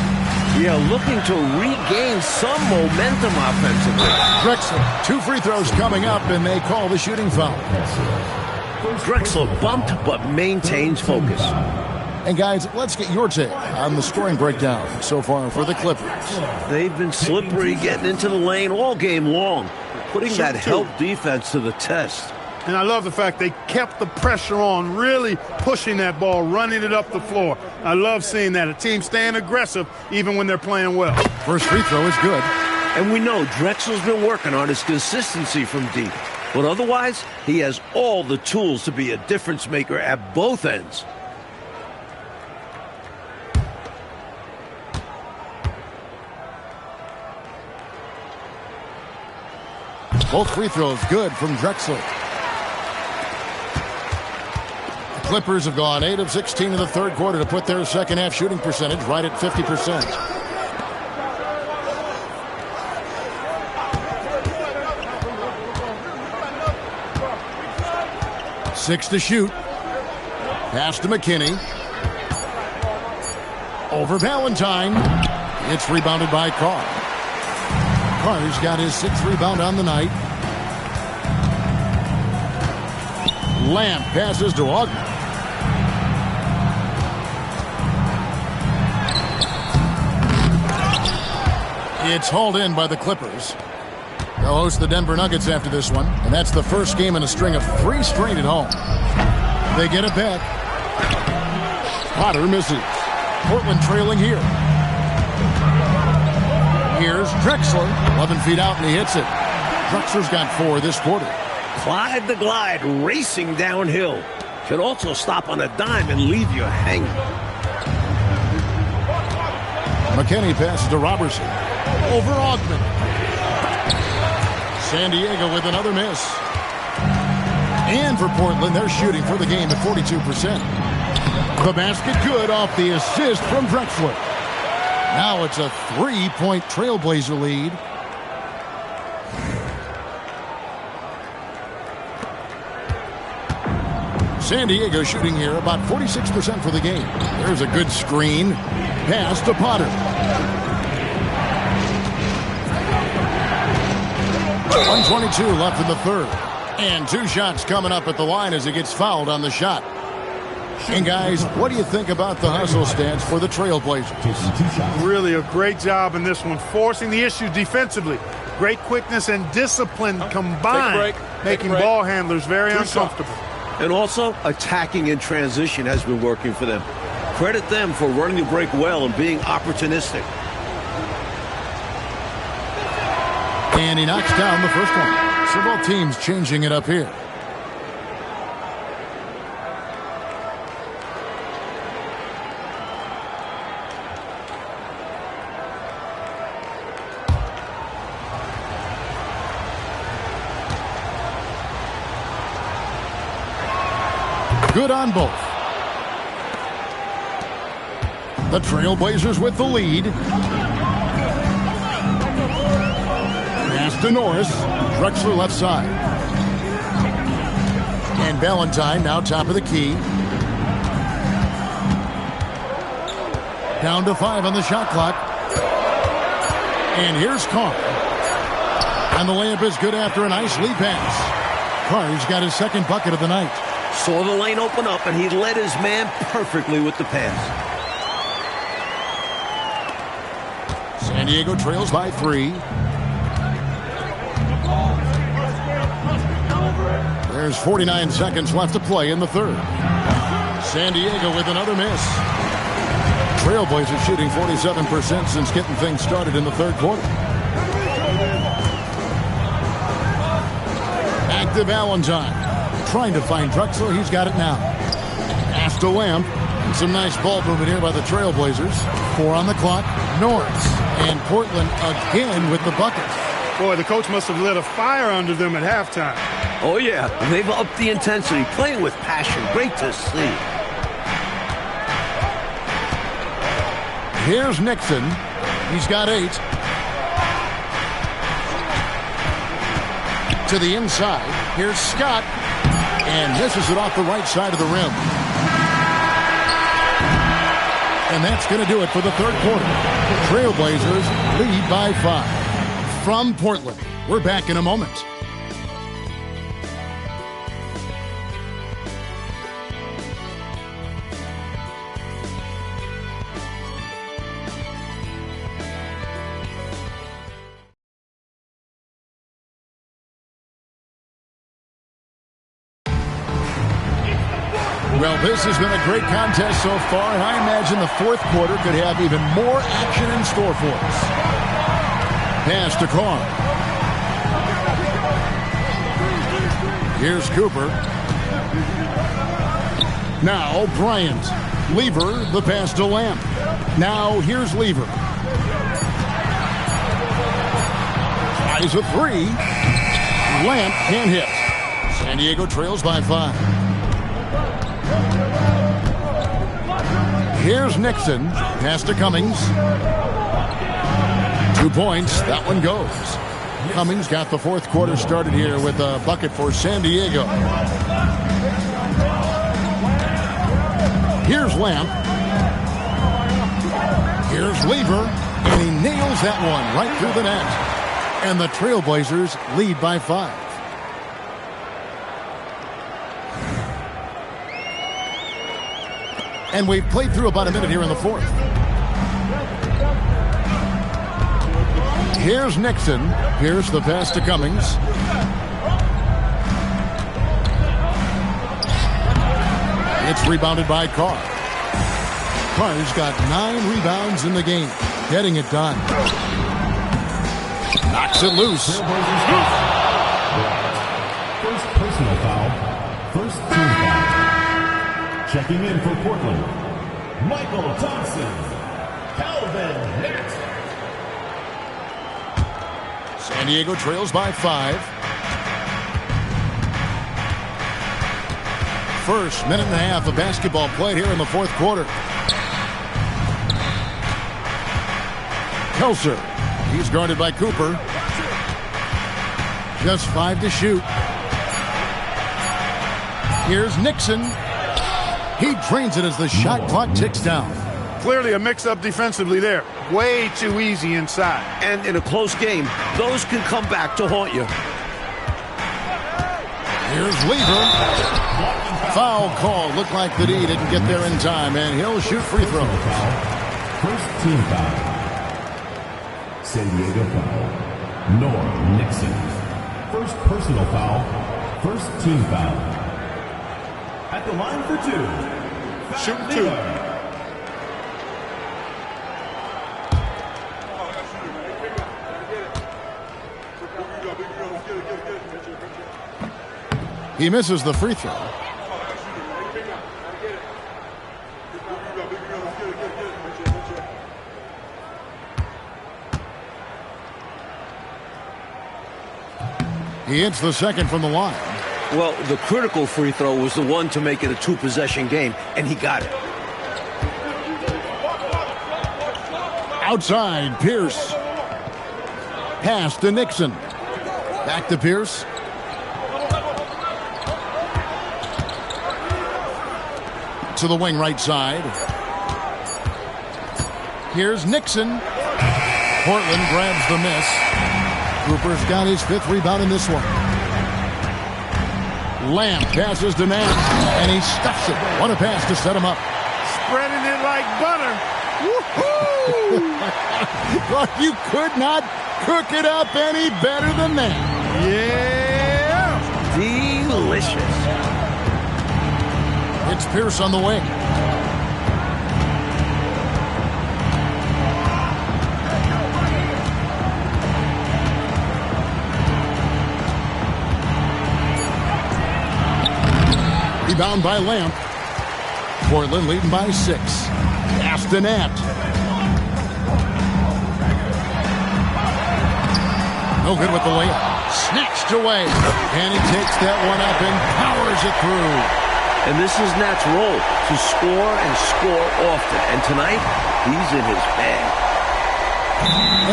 Yeah, looking to regain some momentum offensively. Drexler, 2 free throws coming up, and they call the shooting foul. Drexler bumped but maintains focus. And guys, let's get your take on the scoring breakdown so far for the Clippers. They've been slippery getting into the lane all game long, putting that help defense to the test. And I love the fact they kept the pressure on, really pushing that ball, running it up the floor. I love seeing that. A team staying aggressive even when they're playing well. First free throw is good. And we know Drexler's been working on his consistency from deep. But otherwise, he has all the tools to be a difference maker at both ends. Both free throws good from Drexler. The Clippers have gone 8 of 16 in the third quarter to put their second half shooting percentage right at 50%. Six to shoot. Pass to McKinney. Over Valentine. It's rebounded by Carr. Carr's got his 6th rebound on the night. Lamb passes to Ogden. It's hauled in by the Clippers. They'll host the Denver Nuggets after this one, and that's the first game in a string of 3 straight at home. They get it back. Potter misses. Portland trailing here. Here's Drexler. 11 feet out, and he hits it. Drexler's got 4 this quarter. Clyde the Glide racing downhill. Can also stop on a dime and leave you hanging. McKinney passes to Robertson. Over Ogden. San Diego with another miss. And for Portland, they're shooting for the game at 42%. The basket good off the assist from Drexler. Now it's a 3-point Trailblazer lead. San Diego shooting here about 46% for the game. There's a good screen. Pass to Potter. 1:22 left in the third. And 2 shots coming up at the line as he gets fouled on the shot. And guys, what do you think about the hustle stance for the Trailblazers? Really a great job in this one, forcing the issue defensively. Great quickness and discipline combined, making ball handlers very uncomfortable. And also, attacking in transition has been working for them. Credit them for running the break well and being opportunistic. And he knocks down the first one. So both teams changing it up here. Good on both. The Trailblazers with the lead. Pass to Norris. Drexler left side. And Valentine now top of the key. Down to 5 on the shot clock. And here's Carr. And the layup is good after a nice lead pass. Carr's got his second bucket of the night. Saw the lane open up, and he led his man perfectly with the pass. San Diego trails by 3. There's 49 seconds left to play in the third. San Diego with another miss. Trailblazers shooting 47% since getting things started in the third quarter. Back to Valentine. Trying to find Drexler. He's got it now. Pass to Lamb. And some nice ball movement here by the Trailblazers. 4 on the clock. Norris. And Portland again with the bucket. Boy, the coach must have lit a fire under them at halftime. Oh, yeah. They've upped the intensity, playing with passion. Great to see. Here's Nixon. He's got 8. To the inside. Here's Scott. And misses it off the right side of the rim. And that's going to do it for the third quarter. Trailblazers lead by 5. From Portland, we're back in a moment. Well, this has been a great contest so far, and I imagine the fourth quarter could have even more action in store for us. Pass to Carr. Here's Cooper. Now Bryant. Lever, the pass to Lamb. Now here's Lever. Tries a 3. Lamb can't hit. San Diego trails by 5. Here's Nixon. Pass to Cummings. 2 points. That one goes. Cummings got the fourth quarter started here with a bucket for San Diego. Here's Lamb. Here's Lever. And he nails that one right through the net. And the Trailblazers lead by 5. And we've played through about a minute here in the fourth. Here's Nixon. Here's the pass to Cummings. It's rebounded by Carr. Carr's got 9 rebounds in the game. Getting it done. Knocks it loose. First personal foul. First team foul. Checking in for Portland, Michael Thompson, Calvin Hitt. San Diego trails by 5. First minute and a half of basketball played here in the fourth quarter. Kelser. He's guarded by Cooper. Just 5 to shoot. Here's Nixon. He drains it as the shot clock ticks down. Clearly a mix-up defensively there. Way too easy inside. And in a close game, those can come back to haunt you. Here's Lever. Foul call. Looked like the D didn't get there in time, and he'll shoot free throws. First team foul. San Diego foul. Norm Nixon. First personal foul. First team foul. At the line for 2. Shoot 2. He misses the free throw. He hits the second from the line. Well, the critical free throw was the one to make it a two-possession game, and he got it. Outside, Pierce. Pass to Nixon. Back to Pierce. To the wing right side. Here's Nixon. Portland grabs the miss. Cooper's got his 5th rebound in this one. Lamb passes to Nance, and he stuffs it. What a pass to set him up. Spreading it like butter. Woo-hoo! Well, you could not cook it up any better than that. Yeah! Delicious. It's Pierce on the wing. Rebound by Lamp. Portland leading by 6. Pass to Nat. No good with the layup. Snatched away. And he takes that one up and powers it through. And this is Nat's role, to score and score often. And tonight, he's in his bag.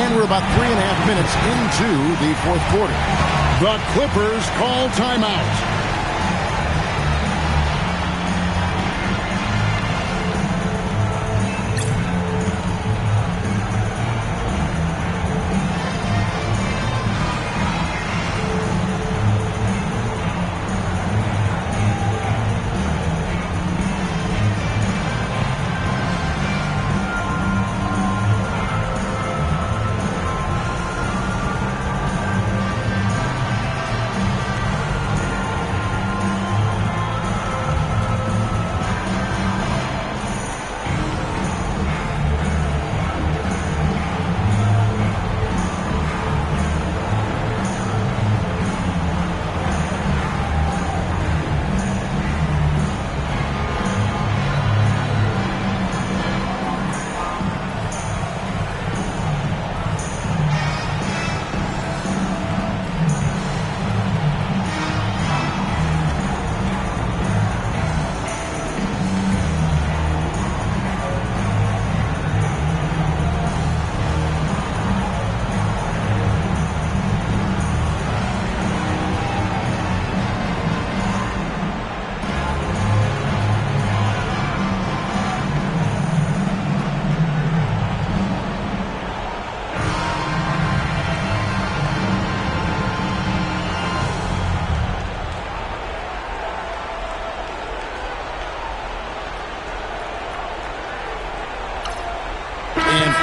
And we're about 3.5 minutes into the 4th quarter. The Clippers call timeout.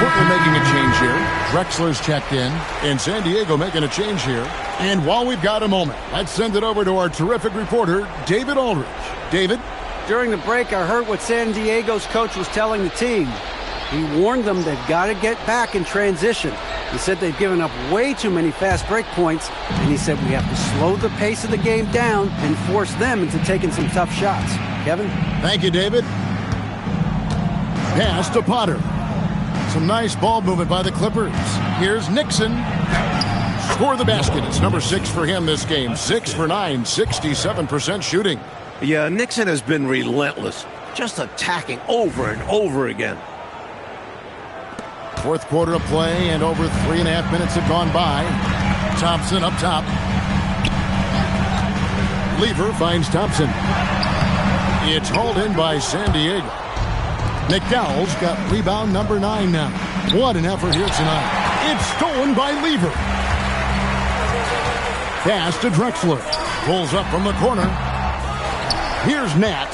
Portland making a change here. Drexler's checked in. And San Diego making a change here. And while we've got a moment, let's send it over to our terrific reporter, David Aldridge. David? During the break, I heard what San Diego's coach was telling the team. He warned them they've got to get back in transition. He said they've given up way too many fast break points, and he said we have to slow the pace of the game down and force them into taking some tough shots. Kevin? Thank you, David. Pass to Potter. Some nice ball movement by the Clippers. Here's Nixon. Score the basket. It's number 6 for him this game. 6 for 9, 67% shooting. Yeah, Nixon has been relentless, just attacking over and over again. 4th quarter of play, and over 3.5 minutes have gone by. Thompson up top. Lever finds Thompson. It's hauled in by San Diego. McDowell's got rebound number 9 now. What an effort here tonight. It's stolen by Lever. Pass to Drexler. Pulls up from the corner. Here's Nat.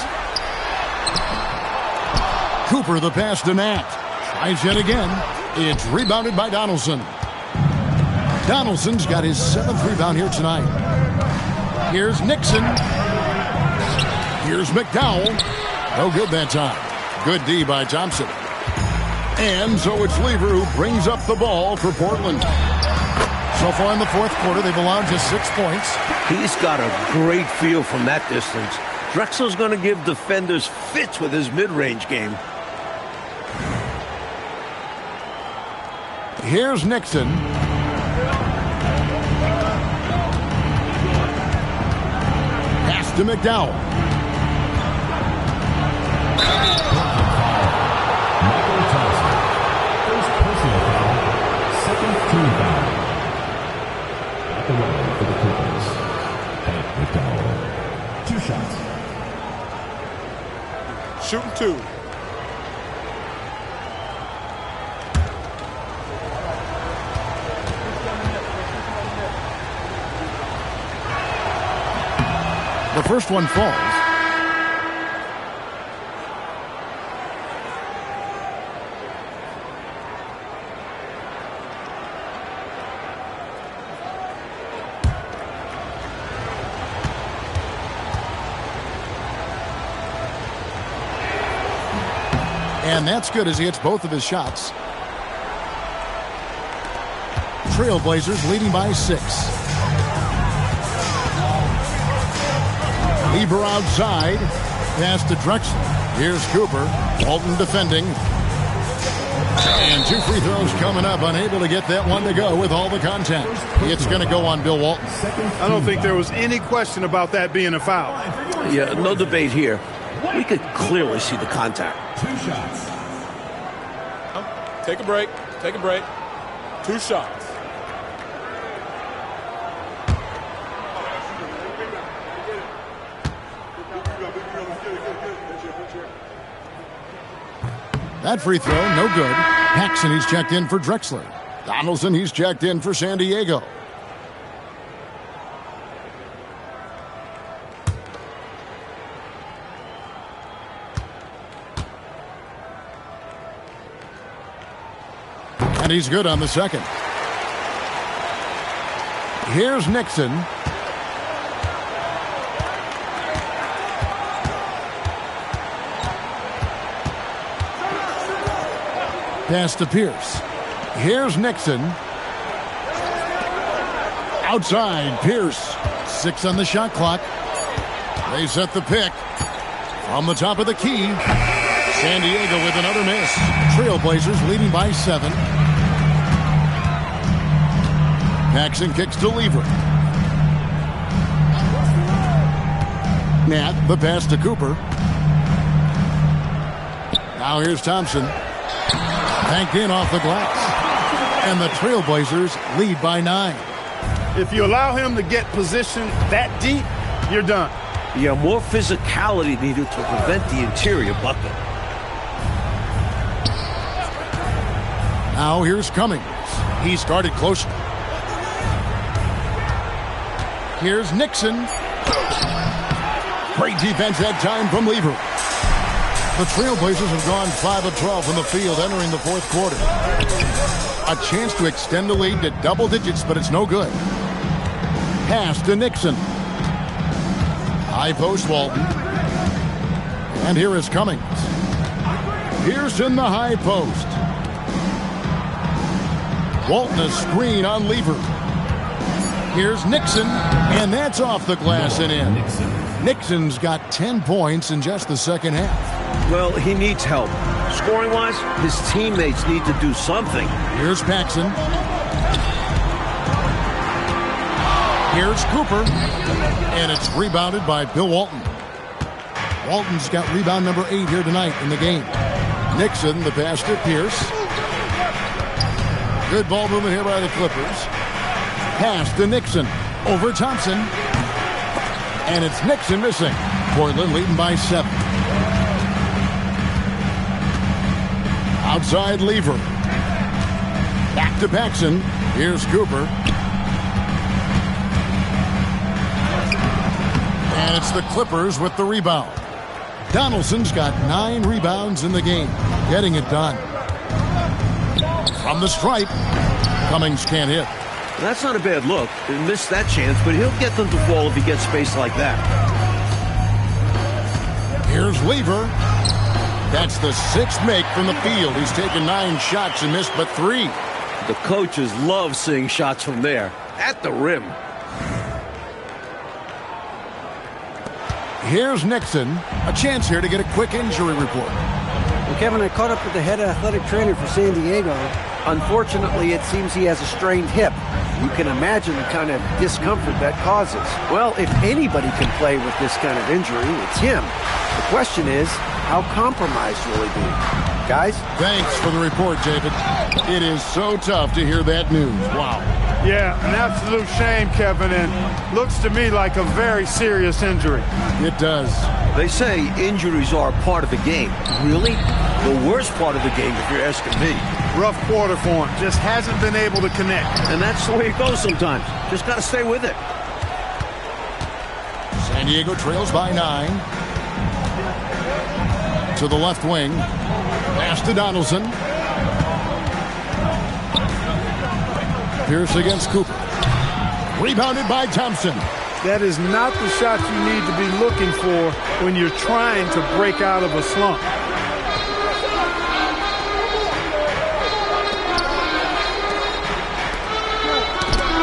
Cooper the pass to Nat. Tries yet again. It's rebounded by Donaldson. Donaldson's got his 7th rebound here tonight. Here's Nixon. Here's McDowell. No good that time. Good D by Thompson. And so it's Lever who brings up the ball for Portland. So far in the 4th quarter, they've allowed just 6 points. He's got a great feel from that distance. Drexler's going to give defenders fits with his mid-range game. Here's Nixon. to McDowell. Michael Thompson. First personal foul. Second team foul. At the line for the Clippers, Hank McDowell. 2 shots. Shooting 2. The first one falls. And that's good as he hits both of his shots. Trailblazers leading by 6. Lieber outside. Pass to Drexler. Here's Cooper. Walton defending. And 2 free throws coming up. Unable to get that one to go with all the contact. It's going to go on Bill Walton. I don't think there was any question about that being a foul. Yeah, no debate here. We could clearly see the contact. 2 shots. Take a break. Take a break. 2 shots. That free throw, no good. Paxson, he's checked in for Drexler. Donaldson, he's checked in for San Diego. And he's good on the second. Here's Nixon. Pass to Pierce. Here's Nixon. Outside, Pierce. 6 on the shot clock. They set the pick. From the top of the key. San Diego with another miss. Trailblazers leading by 7. Paxson kicks to Lever. Nat, the pass to Cooper. Now here's Thompson. Banked in off the glass. And the Trailblazers lead by 9. If you allow him to get position that deep, you're done. Yeah, more physicality needed to prevent the interior bucket. Now here's Cummings. He started closer. Here's Nixon. Great defense that time from Lever. The Trailblazers have gone 5 of 12 from the field entering the 4th quarter. A chance to extend the lead to double digits, but it's no good. Pass to Nixon. High post Walton. And here is Cummings. Here's in the high post. Walton a screen on Lever. Here's Nixon, and that's off the glass and in. Nixon's got 10 points in just the second half. Well, he needs help. Scoring-wise, his teammates need to do something. Here's Paxson. Here's Cooper. And it's rebounded by Bill Walton. Walton's got rebound number 8 here tonight in the game. Nixon, the pass to Pierce. Good ball movement here by the Clippers. Pass to Nixon. Over Thompson. And it's Nixon missing. Portland leading by 7. Outside Lever. Back to Paxson. Here's Cooper. And it's the Clippers with the rebound. Donaldson's got 9 rebounds in the game. Getting it done. From the stripe. Cummings can't hit. That's not a bad look. He missed that chance, but he'll get them to fall if he gets space like that. Here's Lever. That's the 6th make from the field. He's taken 9 shots and missed but 3. The coaches love seeing shots from there. At the rim. Here's Nixon. A chance here to get a quick injury report. Well, Kevin, I caught up with the head athletic trainer for San Diego. Unfortunately, it seems he has a strained hip. You can imagine the kind of discomfort that causes. Well, if anybody can play with this kind of injury, it's him. The question is, how compromised will he be? Guys? Thanks for the report, David. It is so tough to hear that news. Wow. Yeah, an absolute shame, Kevin, and looks to me like a very serious injury. It does. They say injuries are a part of the game. Really? The worst part of the game, if you're asking me. Rough quarter for him. Just hasn't been able to connect. And that's the way it goes sometimes. Just got to stay with it. San Diego trails by 9. To the left wing. Pass to Donaldson. Pierce against Cooper. Rebounded by Thompson. That is not the shot you need to be looking for when you're trying to break out of a slump.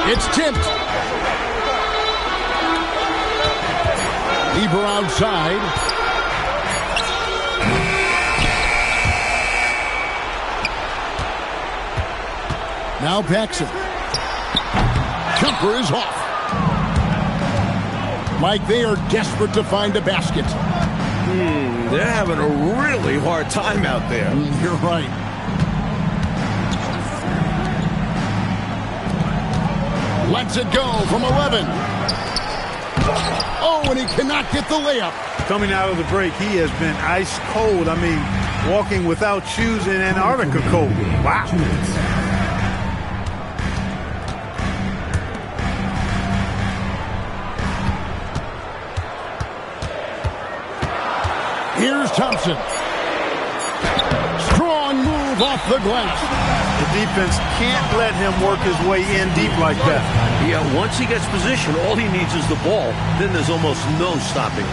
It's tipped. Lieber outside. Now Paxson. Jumper is off. Mike, they are desperate to find a basket. They're having a really hard time out there. You're right. Lets it go from 11. Oh, and he cannot get the layup. Coming out of the break, he has been ice cold. I mean, walking without shoes in Antarctica cold. Wow. Here's Thompson. Strong move off the glass. The defense can't let him work his way in deep like that. Yeah, once he gets position, all he needs is the ball. Then there's almost no stopping.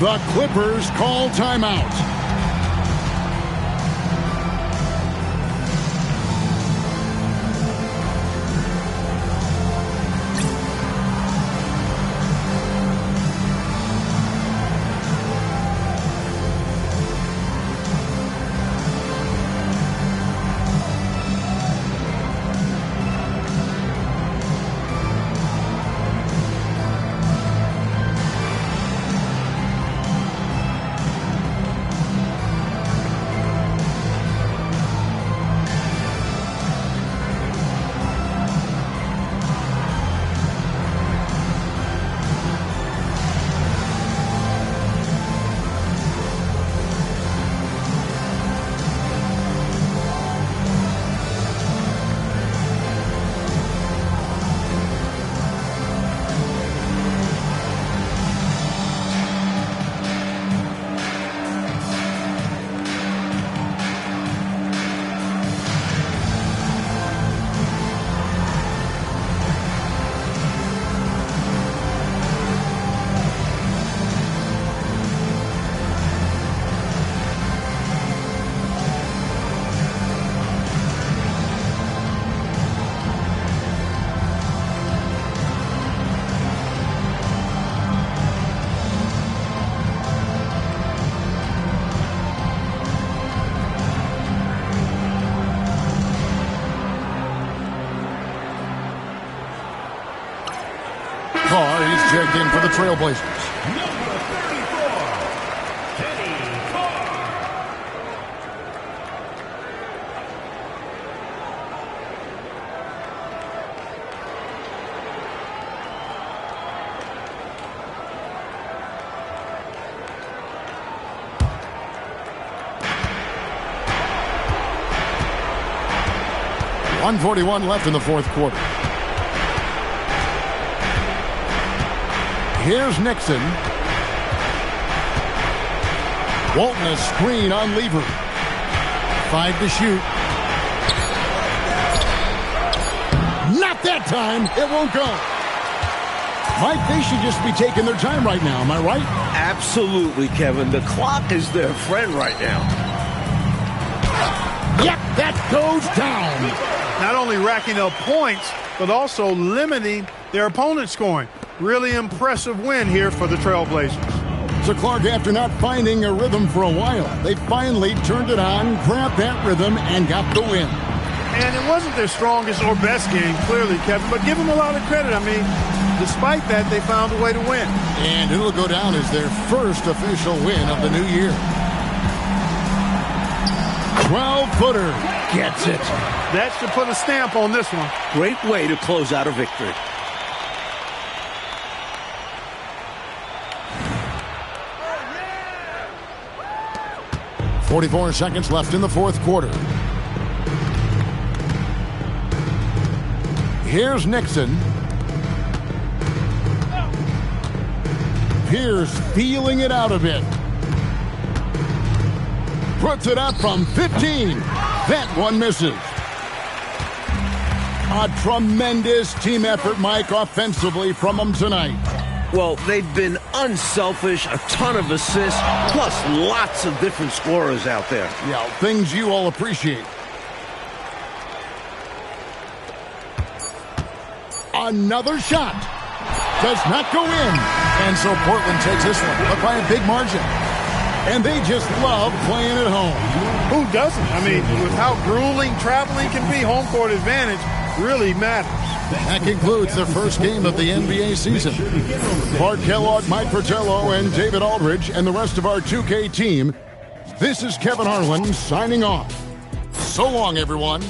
The Clippers call timeout. He's checked in for the Trailblazers. Number 34, Kenny Carr. .141 left in the fourth quarter. Here's Nixon. Walton a screen on Lever. 5 to shoot. Not that time. It won't go. Mike, they should just be taking their time right now. Am I right? Absolutely, Kevin. The clock is their friend right now. Yep, that goes down. Not only racking up points, but also limiting their opponent's scoring. Really impressive win here for the Trailblazers. So Clark, after not finding a rhythm for a while, they finally turned it on, grabbed that rhythm, and got the win. And it wasn't their strongest or best game, clearly, Kevin, but give them a lot of credit. I mean, despite that, they found a way to win. And it'll go down as their first official win of the new year. 12-footer gets it. That should put a stamp on this one. Great way to close out a victory. Oh, yeah! 44 seconds left in the fourth quarter. Here's Nixon. Pierce feeling it out a bit. Puts it up from 15. That one misses. A tremendous team effort, Mike, offensively from them tonight. Well, they've been unselfish, a ton of assists, plus lots of different scorers out there. Yeah, things you all appreciate. Another shot. Does not go in. And so Portland takes this one, but by a big margin. And they just love playing at home. Who doesn't? I mean, with how grueling traveling can be, home court advantage really matters. That concludes the first game of the NBA season. Bart Kellogg, Mike Fratello, and David Aldridge, and the rest of our 2K team. This is Kevin Harlan signing off. So long, everyone.